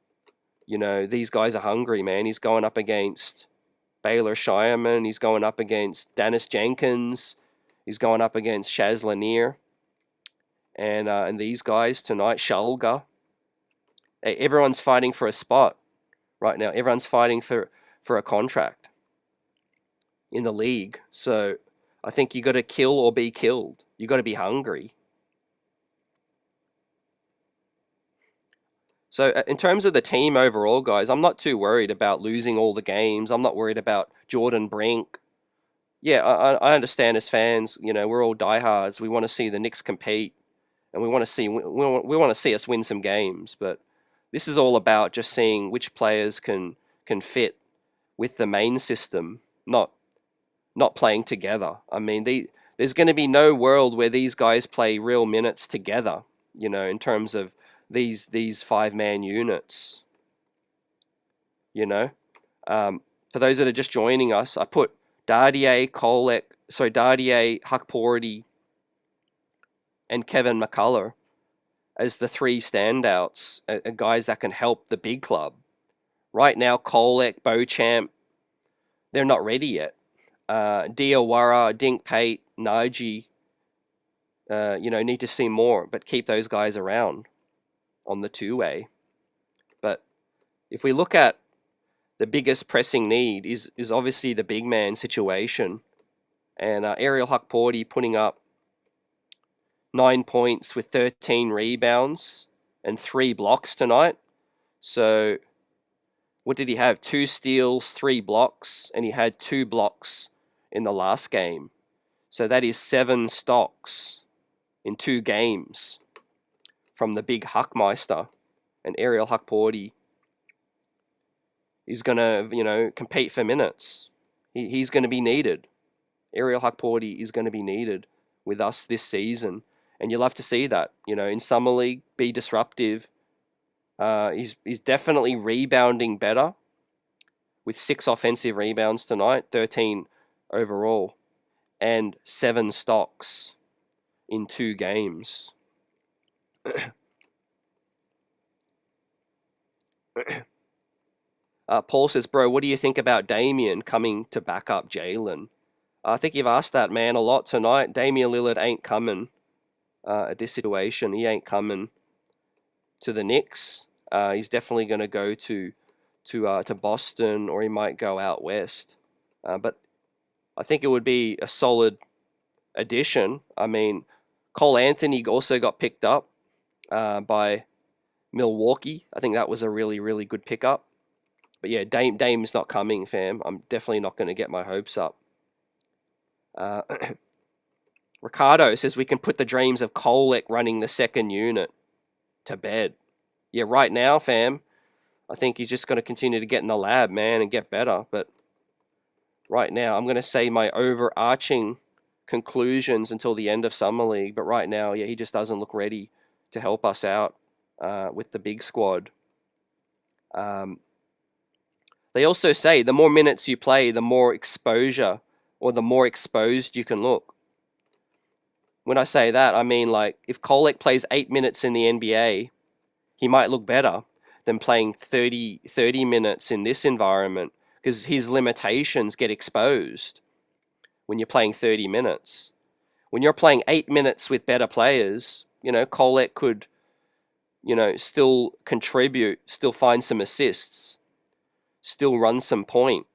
these guys are hungry, man. He's going up against Baylor Shireman. He's going up against Dennis Jenkins. He's going up against Shaz Lanier. And these guys tonight, Shulga. Hey, everyone's fighting for a spot right now. Everyone's fighting for a contract in the league. So I think you got to kill or be killed. You got to be hungry. So in terms of the team overall, guys, I'm not too worried about losing all the games. I'm not worried about Jordan Brink. Yeah, I understand as fans, we're all diehards. We want to see the Knicks compete, and we want to see us win some games. But this is all about just seeing which players can fit with the main system, not playing together. I mean, there's going to be no world where these guys play real minutes together, in terms of these 5-man units. you know. For those that are just joining us, I put Dadiet, Kolek, Dadiet, Hukporti, and Kevin McCullar as the three standouts, guys that can help the big club. Right now, Kolek, Beauchamp, they're not ready yet. Diawara, Dink Pate, Naji, need to see more, but keep those guys around on the two-way. But if we look at the biggest pressing need is obviously the big man situation. And Ariel Hukporti putting up 9 points with 13 rebounds and 3 blocks tonight. So what did he have? 2 steals, 3 blocks, and he had 2 blocks in the last game. So that is 7 stocks in 2 games from the big Huckmeister. And Ariel Hukporti is going to, compete for minutes. He's going to be needed. Ariel Hukporti is going to be needed with us this season. And you'll have to see that, in Summer League, be disruptive. He's definitely rebounding better with 6 offensive rebounds tonight, 13 overall, and 7 stocks in 2 games. Paul says, bro, what do you think about Damian coming to back up Jalen? I think you've asked that man a lot tonight. Damian Lillard ain't coming at this situation. He ain't coming to the Knicks. He's definitely going to go to Boston, or he might go out west. But I think it would be a solid addition. I mean, Cole Anthony also got picked up by Milwaukee. I think that was a really, really good pickup. But yeah, Dame's not coming, fam. I'm definitely not going to get my hopes up. Ricardo says we can put the dreams of Kolek running the second unit to bed. Yeah, right now, fam, I think he's just going to continue to get in the lab, man, and get better. But right now, I'm going to say my overarching conclusions until the end of Summer League. But right now, yeah, he just doesn't look ready to help us out with the big squad. They also say the more minutes you play, the more exposure, or the more exposed you can look. When I say that, I mean, like, if Kolek plays 8 minutes in the NBA, he might look better than playing 30 minutes in this environment, because his limitations get exposed when you're playing 30 minutes. When you're playing 8 minutes with better players, Kolek could, still contribute, still find some assists, still run some point.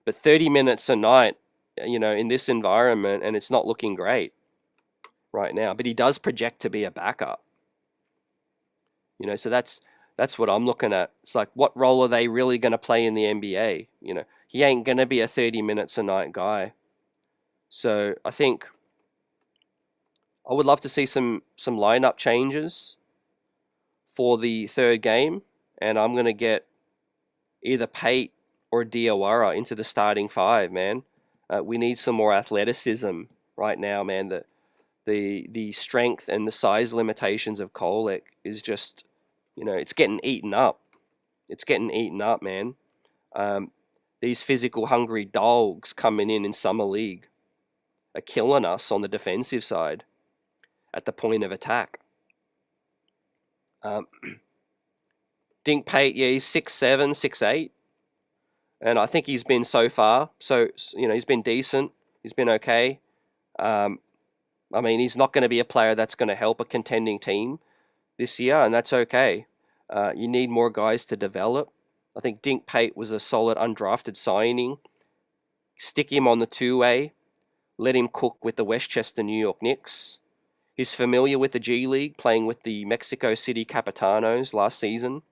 But 30 minutes a night, in this environment, and it's not looking great right now. But he does project to be a backup. So that's what I'm looking at. It's like, what role are they really going to play in the NBA? He ain't going to be a 30 minutes a night guy. So I think I would love to see some lineup changes for the third game, and I'm going to get either Pate or Diawara into the starting 5, man. We need some more athleticism right now, man. The strength and the size limitations of Kolek is just, it's getting eaten up. It's getting eaten up, man. These physical hungry dogs coming in Summer League are killing us on the defensive side at the point of attack. Dink Pate, yeah, he's 6'7", 6'8". And I think he's been so far, he's been decent. He's been okay. I mean, he's not going to be a player that's going to help a contending team this year, and that's okay. You need more guys to develop. I think Dink Pate was a solid undrafted signing. Stick him on the two-way. Let him cook with the Westchester New York Knicks. He's familiar with the G League, playing with the Mexico City Capitanos last season.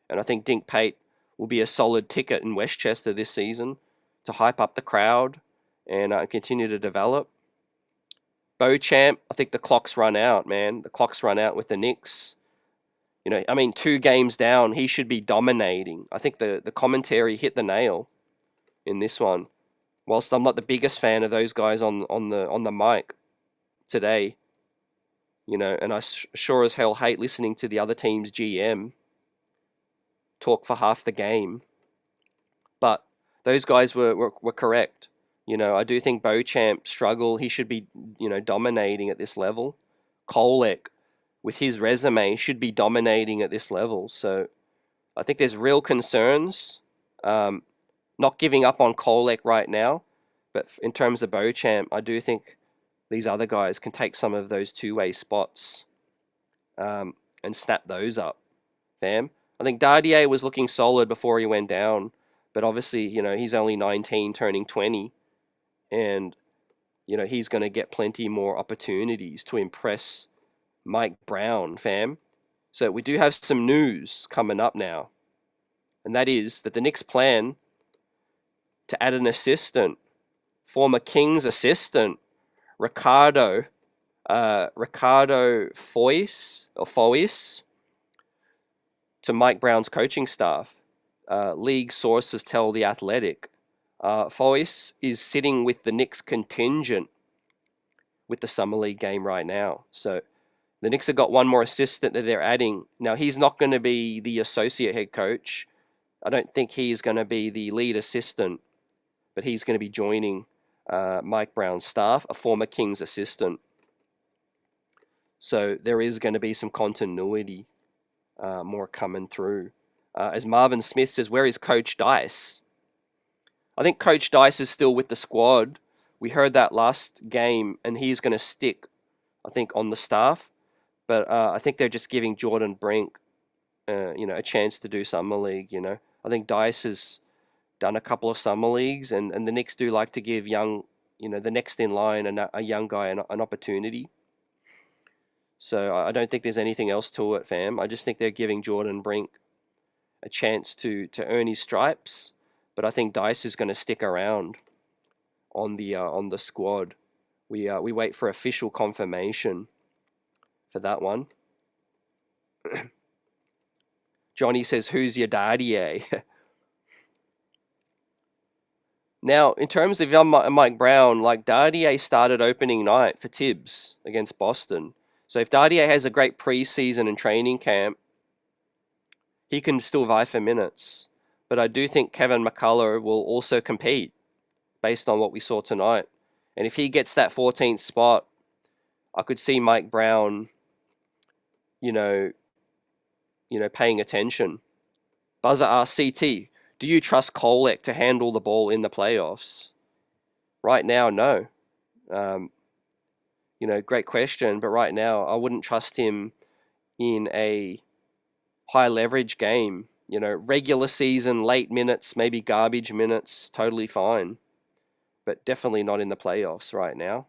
And I think Dink Pate will be a solid ticket in Westchester this season to hype up the crowd and continue to develop. Beauchamp, I think the clock's run out, man. The clock's run out with the Knicks. 2 games down, he should be dominating. I think the commentary hit the nail in this one. Whilst I'm not the biggest fan of those guys on the mic today, and I sure as hell hate listening to the other team's GM. talk for half the game. But those guys were correct. I do think Beauchamp struggle. He should be, dominating at this level. Kolek, with his resume, should be dominating at this level. So I think there's real concerns. Not giving up on Kolek right now, but in terms of Beauchamp, I do think these other guys can take some of those two-way spots and snap those up, fam. I think Dadiet was looking solid before he went down, but obviously, he's only 19, turning 20, and, he's going to get plenty more opportunities to impress Mike Brown, fam. So we do have some news coming up now, and that is that the Knicks plan to add an assistant, former Kings assistant, Ricardo Foyce, to Mike Brown's coaching staff. League sources tell The Athletic. Foyce is sitting with the Knicks contingent with the Summer League game right now. So the Knicks have got one more assistant that they're adding. Now, he's not going to be the associate head coach. I don't think he's going to be the lead assistant, but he's going to be joining Mike Brown's staff, a former Kings assistant. So there is going to be some continuity more coming through. As Marvin Smith says, where is Coach Dice? I think Coach Dice is still with the squad. We heard that last game, and he's going to stick, I think, on the staff. But I think they're just giving Jordan Brink, a chance to do Summer League, I think Dice has done a couple of Summer Leagues, and the Knicks do like to give young, the next in line, a young guy an opportunity. So I don't think there's anything else to it, fam. I just think they're giving Jordan Brink a chance to earn his stripes. But I think Dice is going to stick around on the squad. We wait for official confirmation for that one. Johnny says, "Who's your daddy?" Now, in terms of young Mike Brown, like Dadiet started opening night for Tibbs against Boston. So if Dadiet has a great preseason and training camp, he can still vie for minutes. But I do think Kevin McCullar will also compete based on what we saw tonight. And if he gets that 14th spot, I could see Mike Brown, paying attention. Buzzer asks CT, do you trust Kolek to handle the ball in the playoffs? Right now, no. Great question, but right now I wouldn't trust him in a high leverage game. Regular season, late minutes, maybe garbage minutes, totally fine. But definitely not in the playoffs right now.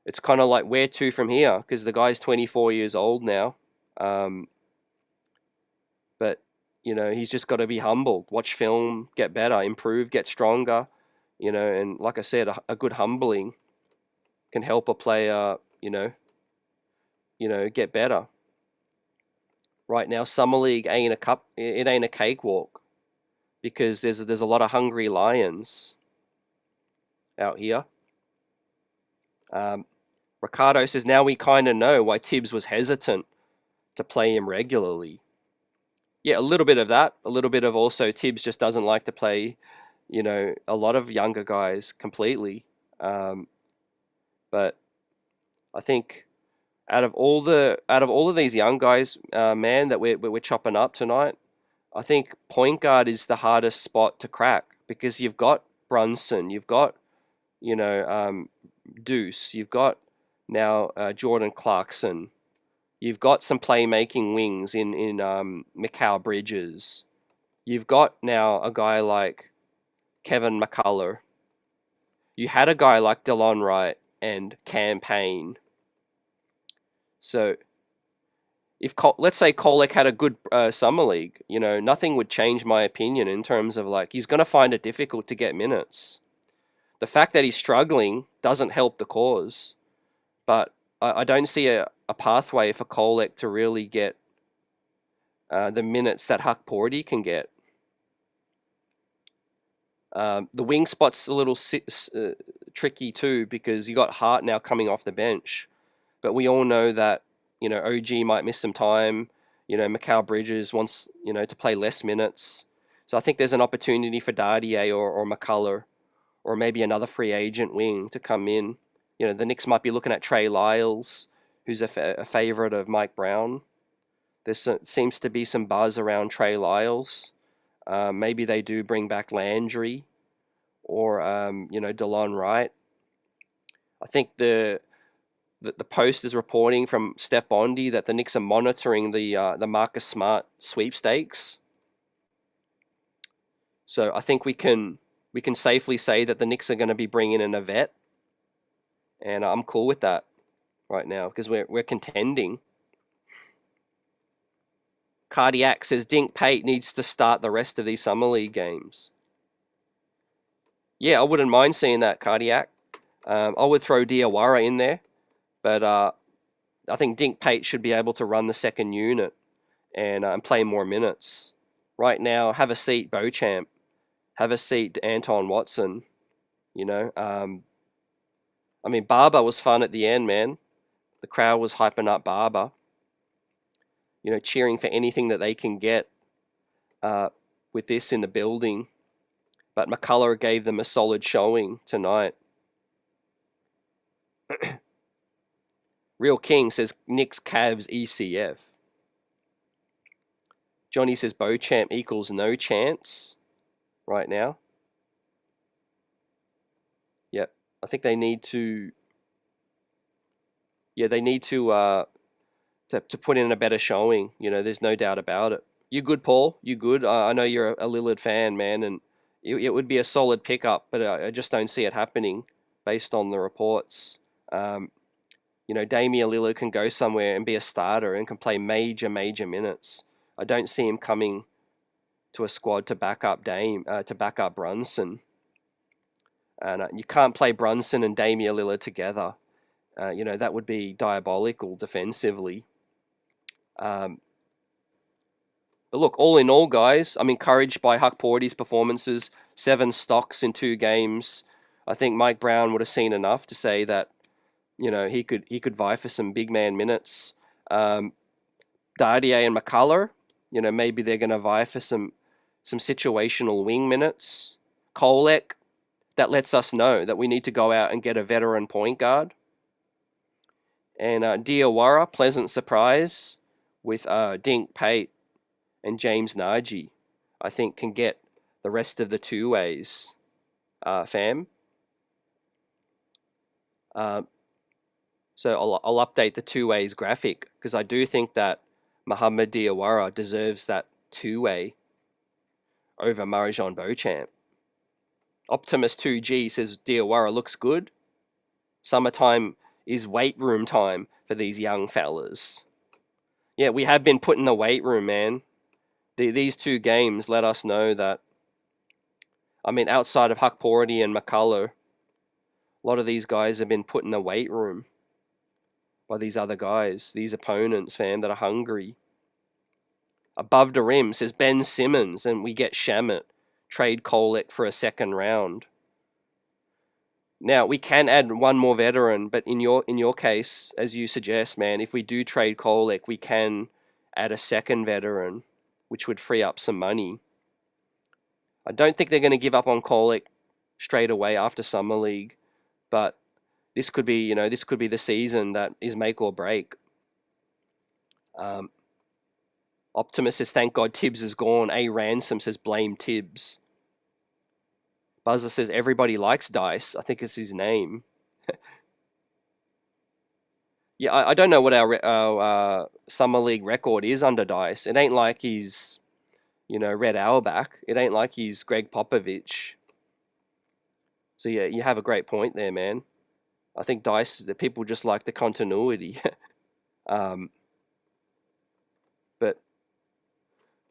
It's kind of like where to from here, because the guy's 24 years old now. But, he's just got to be humbled. Watch film, get better, improve, get stronger. And like I said, a good humbling can help a player, get better. Right now, Summer League ain't it ain't a cakewalk, because there's a lot of hungry lions out here. Ricardo says, now we kind of know why Tibbs was hesitant to play him regularly. Yeah, a little bit of that. A little bit of also Tibbs just doesn't like to play, a lot of younger guys completely. But I think out of all of these young guys, man, that we're chopping up tonight, I think point guard is the hardest spot to crack, because you've got Brunson, you've got, Deuce, you've got now Jordan Clarkson, you've got some playmaking wings in Mikal Bridges, you've got now a guy like Kevin McCullar, you had a guy like DeLon Wright and Campaign. So if let's say Kolek had a good Summer League, nothing would change my opinion in terms of he's going to find it difficult to get minutes. The fact that he's struggling doesn't help the cause, but I don't see a pathway for Kolek to really get the minutes that Hukporti can get. The wing spot's a little tricky too, because you got Hart now coming off the bench, but we all know that OG might miss some time. Mikal Bridges wants, to play less minutes. So I think there's an opportunity for Dadiet or McCullar or maybe another free agent wing to come in. The Knicks might be looking at Trey Lyles, who's a favorite of Mike Brown. There seems to be some buzz around Trey Lyles. Maybe they do bring back Landry or, DeLon Wright. I think the Post is reporting from Steph Bondy that the Knicks are monitoring the Marcus Smart sweepstakes. So I think we can safely say that the Knicks are going to be bringing in a vet, and I'm cool with that right now because we're contending. Cardiac says Dink Pate needs to start the rest of these summer league games. Yeah, I wouldn't mind seeing that, Cardiac. I would throw Diawara in there, but I think Dink Pate should be able to run the second unit and play more minutes. Right now, have a seat, Beauchamp. Have a seat, Anton Watson. Barber was fun at the end, man. The crowd was hyping up Barber. Cheering for anything that they can get with this in the building. But McCullar gave them a solid showing tonight. Real King says Knicks Cavs ECF. Johnny says Beauchamp equals no chance right now. Yep. I think they need to. Yeah, they need to put in a better showing. There's no doubt about it. You good, Paul? You good? I know you're a Lillard fan, man, and it would be a solid pickup, but I just don't see it happening based on the reports. Damian Lillard can go somewhere and be a starter and can play major minutes. I don't see him coming to a squad to back up Brunson. And you can't play Brunson and Damian Lillard together. That would be diabolical defensively. But look, all in all, guys, I'm encouraged by Hukporti's performances. 7 stocks in 2 games. I think Mike Brown would have seen enough to say that, he could vie for some big man minutes. Dadiet and McCullar, maybe they're going to vie for some situational wing minutes. Kolek, that lets us know that we need to go out and get a veteran point guard. And Diawara, pleasant surprise with Dink Pate and James Nagy, I think can get the rest of the two-ways, fam. So I'll update the two-ways graphic because I do think that Muhammad Diawara deserves that two-way over Marjan Beauchamp. Optimus 2G says Diawara looks good. Summertime is weight room time for these young fellas. Yeah, we have been put in the weight room, man. These 2 games let us know that, outside of Hukporti and McCullar, a lot of these guys have been put in the weight room by these other guys, these opponents, fam, that are hungry. Above the rim says Ben Simmons, and we get Shamit. Trade Kolek for a second round. Now, we can add one more veteran, but in your case, as you suggest, man, if we do trade Kolek, we can add a second veteran, which would free up some money. I don't think they're going to give up on Kolek straight away after Summer League, but this could be, the season that is make or break. Optimus says, thank God Tibbs is gone. A Ransom says, blame Tibbs. Buzzer says, everybody likes Dice. I think it's his name. Yeah, I don't know what our Summer League record is under Dice. It ain't like he's, Red Auerbach. It ain't like he's Greg Popovich. So, yeah, you have a great point there, man. I think Dice, the people just like the continuity. But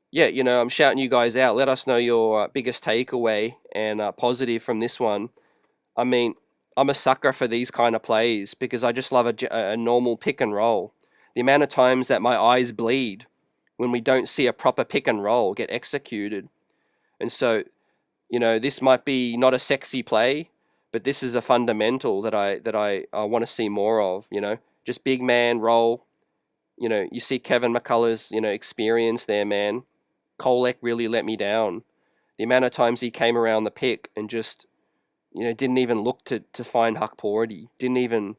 yeah, I'm shouting you guys out. Let us know your biggest takeaway and positive from this one. I'm a sucker for these kind of plays because I just love a normal pick and roll. The amount of times that my eyes bleed when we don't see a proper pick and roll get executed. And so, this might be not a sexy play, but this is a fundamental that I want to see more of, just big man roll, You see Kevin McCullar's, experience there, man. Kolek really let me down. The amount of times he came around the pick and just, didn't even look to find Hukporti. Didn't even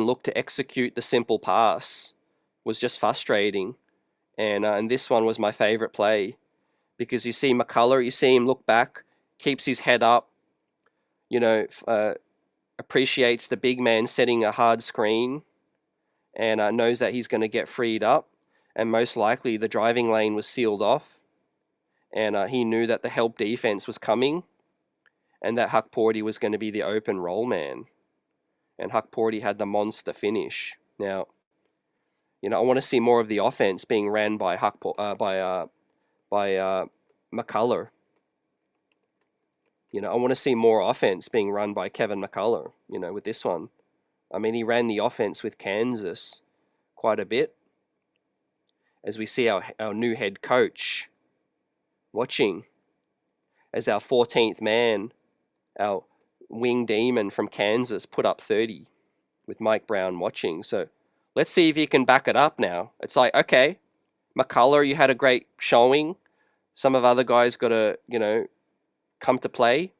look to execute the simple pass. Was just frustrating. And this one was my favorite play because you see McCullar, you see him look back, keeps his head up, appreciates the big man setting a hard screen, and knows that he's going to get freed up, and most likely the driving lane was sealed off, and he knew that the help defense was coming, and that Hukporti was going to be the open roll man, and Hukporti had the monster finish. Now, I want to see more of the offense being ran by McCullar. I want to see more offense being run by Kevin McCullar, with this one. I mean, he ran the offense with Kansas quite a bit. As we see our new head coach watching, as our 14th man, our wing demon from Kansas, put up 30 with Mike Brown watching. So let's see if he can back it up now. It's like, okay, McCullar, you had a great showing. Some of other guys got to, come to play.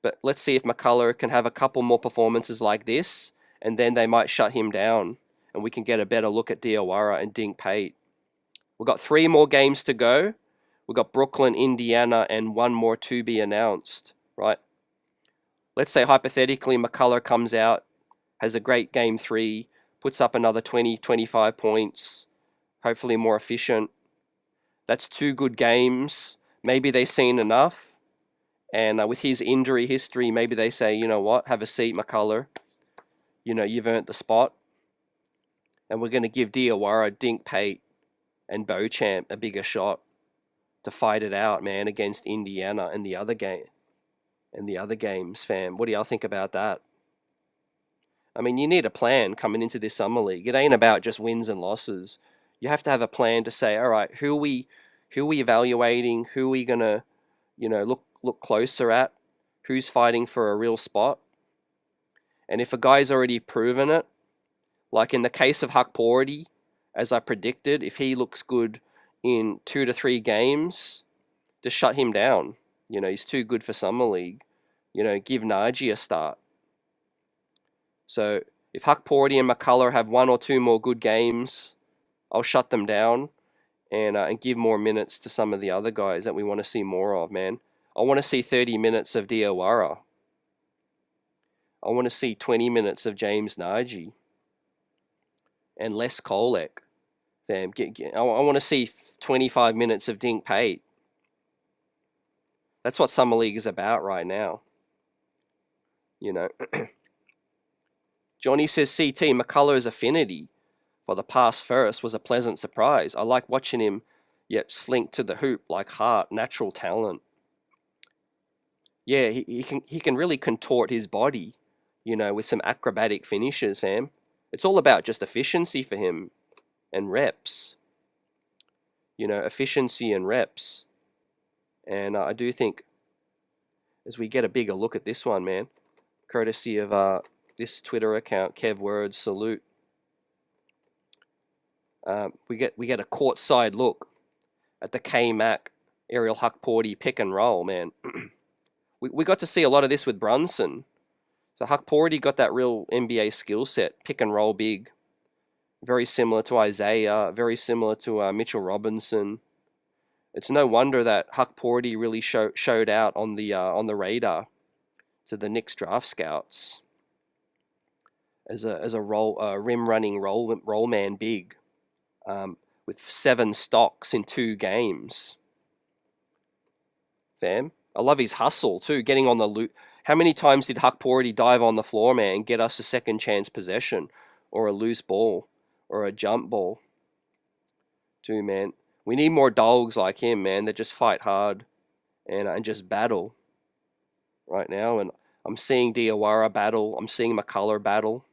But let's see if McCullar can have a couple more performances like this, and then they might shut him down, and we can get a better look at Diawara and Dink Pate. We've got 3 more games to go. We've got Brooklyn, Indiana, and 1 more to be announced, right? Let's say hypothetically McCullar comes out, has a great game 3, puts up another 20, 25 points, hopefully more efficient. That's 2 good games. Maybe they've seen enough. And with his injury history, maybe they say, you know what, have a seat, McCullar. You've earned the spot. And we're going to give Diawara, Dink Pate, and Beauchamp a bigger shot to fight it out, man, against Indiana and the other games, fam. What do y'all think about that? I mean, you need a plan coming into this summer league. It ain't about just wins and losses. You have to have a plan to say, all right, who are we evaluating? Who are we gonna, look closer at? Who's fighting for a real spot? And if a guy's already proven it, like in the case of Hukporti, as I predicted, if he looks good in 2 to 3 games, just shut him down. He's too good for summer league. Give Najee a start. So if Hukporti and McCullar have 1 or 2 more good games, I'll shut them down and give more minutes to some of the other guys that we want to see more of, man. I want to see 30 minutes of Diawara. I want to see 20 minutes of James Najee and less Kolek. I want to see 25 minutes of Dink Pate. That's what Summer League is about right now. Johnny says CT McCullar's affinity for the pass first was a pleasant surprise. I like watching him yet slink to the hoop like Hart, natural talent. Yeah, he can really contort his body, with some acrobatic finishes, fam. It's all about just efficiency for him and reps. Efficiency and reps. And I do think as we get a bigger look at this one, man, courtesy of this Twitter account, Kev Words, salute. We get a courtside look at the K-Mac, Ariel Hukporti pick and roll, man. we got to see a lot of this with Brunson. So Hukporti got that real NBA skill set, pick and roll big. Very similar to Isaiah, very similar to Mitchell Robinson. It's no wonder that Hukporti really showed out on the radar to the Knicks draft scouts as a rim running roll man big, with 7 stocks in 2 games. Fam, I love his hustle too, getting on the loop. How many times did Hukporti dive on the floor, man, get us a second chance possession, or a loose ball, or a jump ball? Too, man. We need more dogs like him, man, that just fight hard and just battle right now. And I'm seeing Diawara battle. I'm seeing McCullar battle.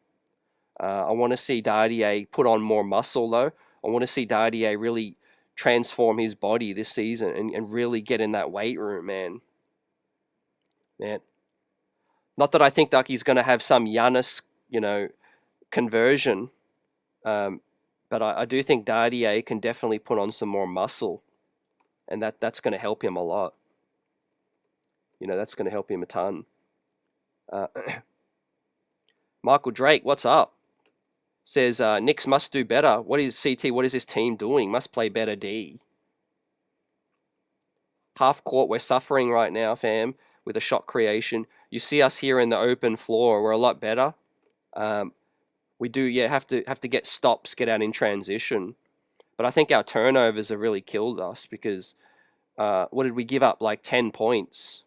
I want to see Dadiet put on more muscle, though. I want to see Dadiet really transform his body this season and really get in that weight room, man. Not that I think that he's going to have some Giannis, conversion But I do think Dadiet can definitely put on some more muscle, and that's going to help him a lot. That's going to help him a ton. Michael Drake, what's up? Says, Knicks must do better. What is CT? What is this team doing? Must play better D. Half court, we're suffering right now, fam, with a shot creation. You see us here in the open floor. We're a lot better. We do, have to get stops, get out in transition. But I think our turnovers have really killed us because what did we give up? Like 10 points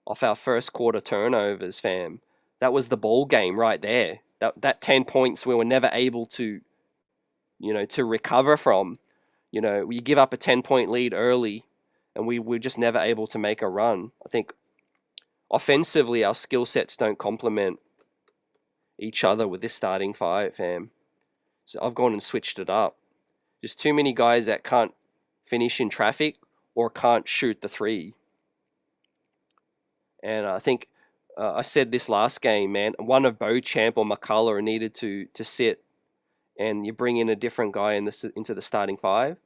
off our first quarter turnovers, fam. That was the ball game right there. That 10 points we were never able to, to recover from. We give up a 10-point lead early, and we were just never able to make a run. I think offensively, our skill sets don't complement each other with this starting five, fam. So I've gone and switched it up. There's too many guys that can't finish in traffic or can't shoot the three. And I think I said this last game, man, one of Beauchamp or McCullar needed to sit, and you bring in a different guy into the starting five.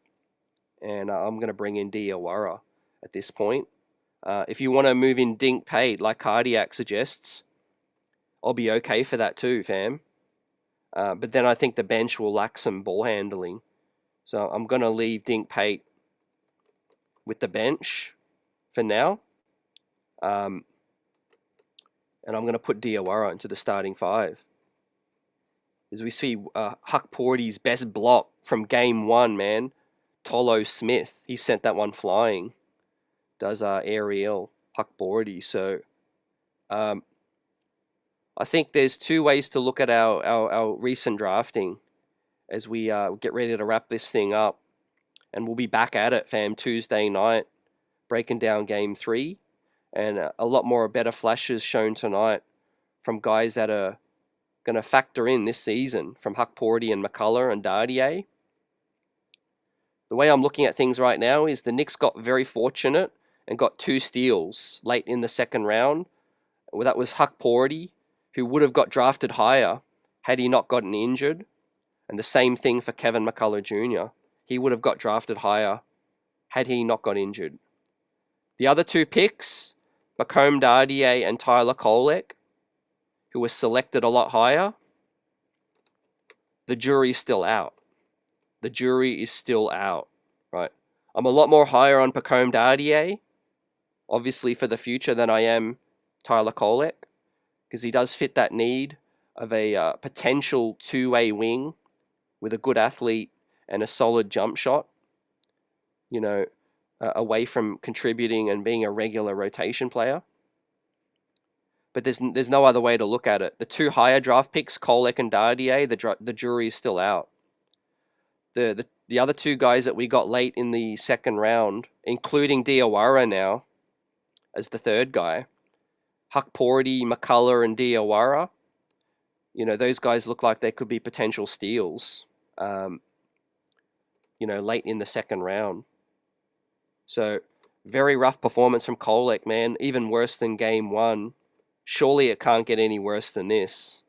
And I'm going to bring in Diawara at this point. If you want to move in Dink Pate, like Cardiac suggests, I'll be okay for that too, fam. But then I think the bench will lack some ball handling. So I'm going to leave Dink Pate with the bench for now. And I'm going to put Diawara into the starting five. As we see Hukporti's best block from game one, man. Tolo Smith, he sent that one flying. Does Ariel Hukporti. So I think there's two ways to look at our recent drafting as we get ready to wrap this thing up. And we'll be back at it, fam, Tuesday night, breaking down game 3. And a lot more better flashes shown tonight from guys that are going to factor in this season, from Hukporti and McCullar and Dadiet. The way I'm looking at things right now is the Knicks got very fortunate and got 2 steals late in the second round. Well, that was Hukporti, who would have got drafted higher had he not gotten injured. And the same thing for Kevin McCullar Jr. He would have got drafted higher had he not got injured. The other 2 picks, Macomb Dadiet and Tyler Kolek, who was selected a lot higher, the jury's still out. The jury is still out, right? I'm a lot more higher on Macomb Dadiet, obviously for the future, than I am Tyler Kolek, because he does fit that need of a potential two-way wing with a good athlete and a solid jump shot, away from contributing and being a regular rotation player. But there's no other way to look at it. The 2 higher draft picks, Kolek and Dadiet, the jury is still out. The other 2 guys that we got late in the second round, including Diawara now as the third guy, Hukporti, McCullar, and Diawara, those guys look like they could be potential steals, late in the second round. So very rough performance from Kolek, man, even worse than game 1. Surely it can't get any worse than this.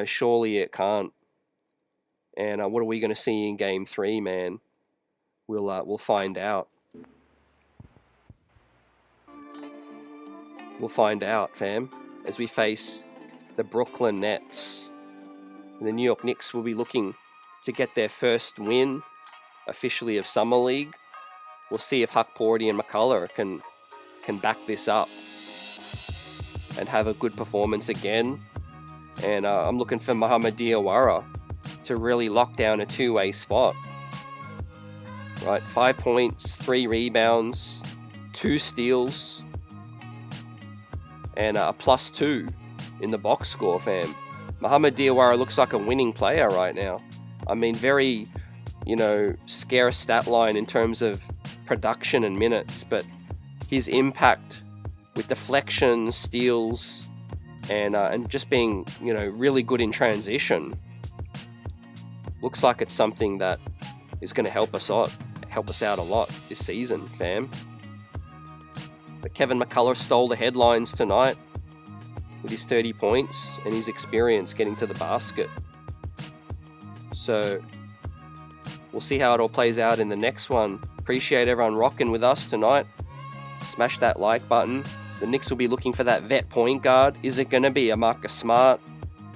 Surely it can't. And what are we going to see in game 3, man? We'll find out. We'll find out, fam, as we face the Brooklyn Nets. And the New York Knicks will be looking to get their first win officially of Summer League. We'll see if Hukporti and McCullar can back this up and have a good performance again. And I'm looking for Mohamed Diawara to really lock down a two-way spot. Right, 5 points, 3 rebounds, 2 steals, and a +2 in the box score, fam. Mohamed Diawara looks like a winning player right now. I mean, very, scarce stat line in terms of production and minutes, but his impact with deflections, steals, and just being, really good in transition looks like it's something that is going to help us out a lot this season, fam. But Kevin McCullar stole the headlines tonight with his 30 points and his experience getting to the basket. So we'll see how it all plays out in the next one. Appreciate everyone rocking with us tonight. Smash that like button. The Knicks will be looking for that vet point guard. Is it going to be a Marcus Smart,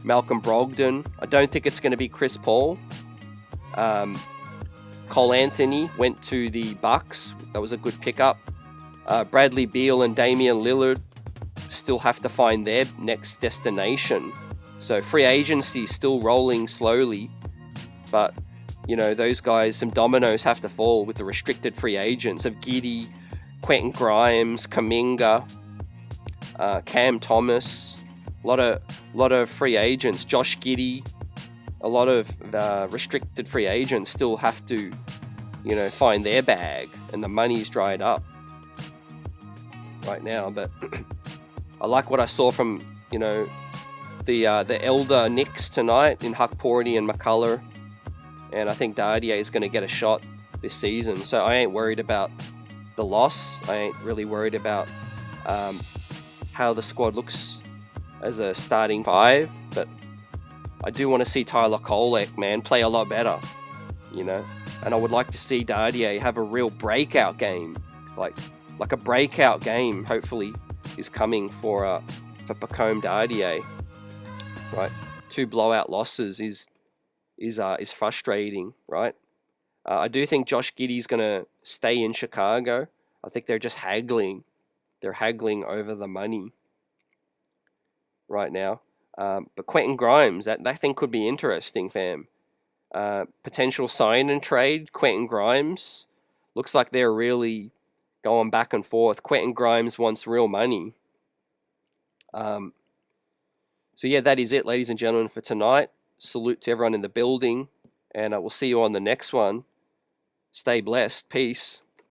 Malcolm Brogdon? I don't think it's going to be Chris Paul. Cole Anthony went to the Bucks. That was a good pickup. Bradley Beal and Damian Lillard still have to find their next destination. So free agency still rolling slowly. But, you know, those guys, some dominoes have to fall with the restricted free agents of Giddey, Quentin Grimes, Kuminga, Cam Thomas. A lot of free agents. Josh Giddey. A lot of restricted free agents still have to, you know, find their bag, and the money's dried up right now. But I like what I saw from, you know, the elder Knicks tonight in Hukporti and McCullar, and I think Dadiet is going to get a shot this season. So I ain't worried about the loss. I ain't really worried about how the squad looks as a starting five, but I do want to see Tyler Kolek, man, play a lot better, you know. And I would like to see Dadiet have a real breakout game, like a breakout game. Hopefully, is coming for Pacome Dadiet. Right, 2 blowout losses is frustrating, right? I do think Josh Giddey's gonna stay in Chicago. I think they're just haggling. They're haggling over the money right now. But Quentin Grimes, that thing could be interesting, fam. Potential sign and trade. Quentin Grimes looks like they're really going back and forth. Quentin Grimes wants real money. So yeah, that is it, ladies and gentlemen, for tonight. Salute to everyone in the building, and we'll see you on the next one. Stay blessed. Peace.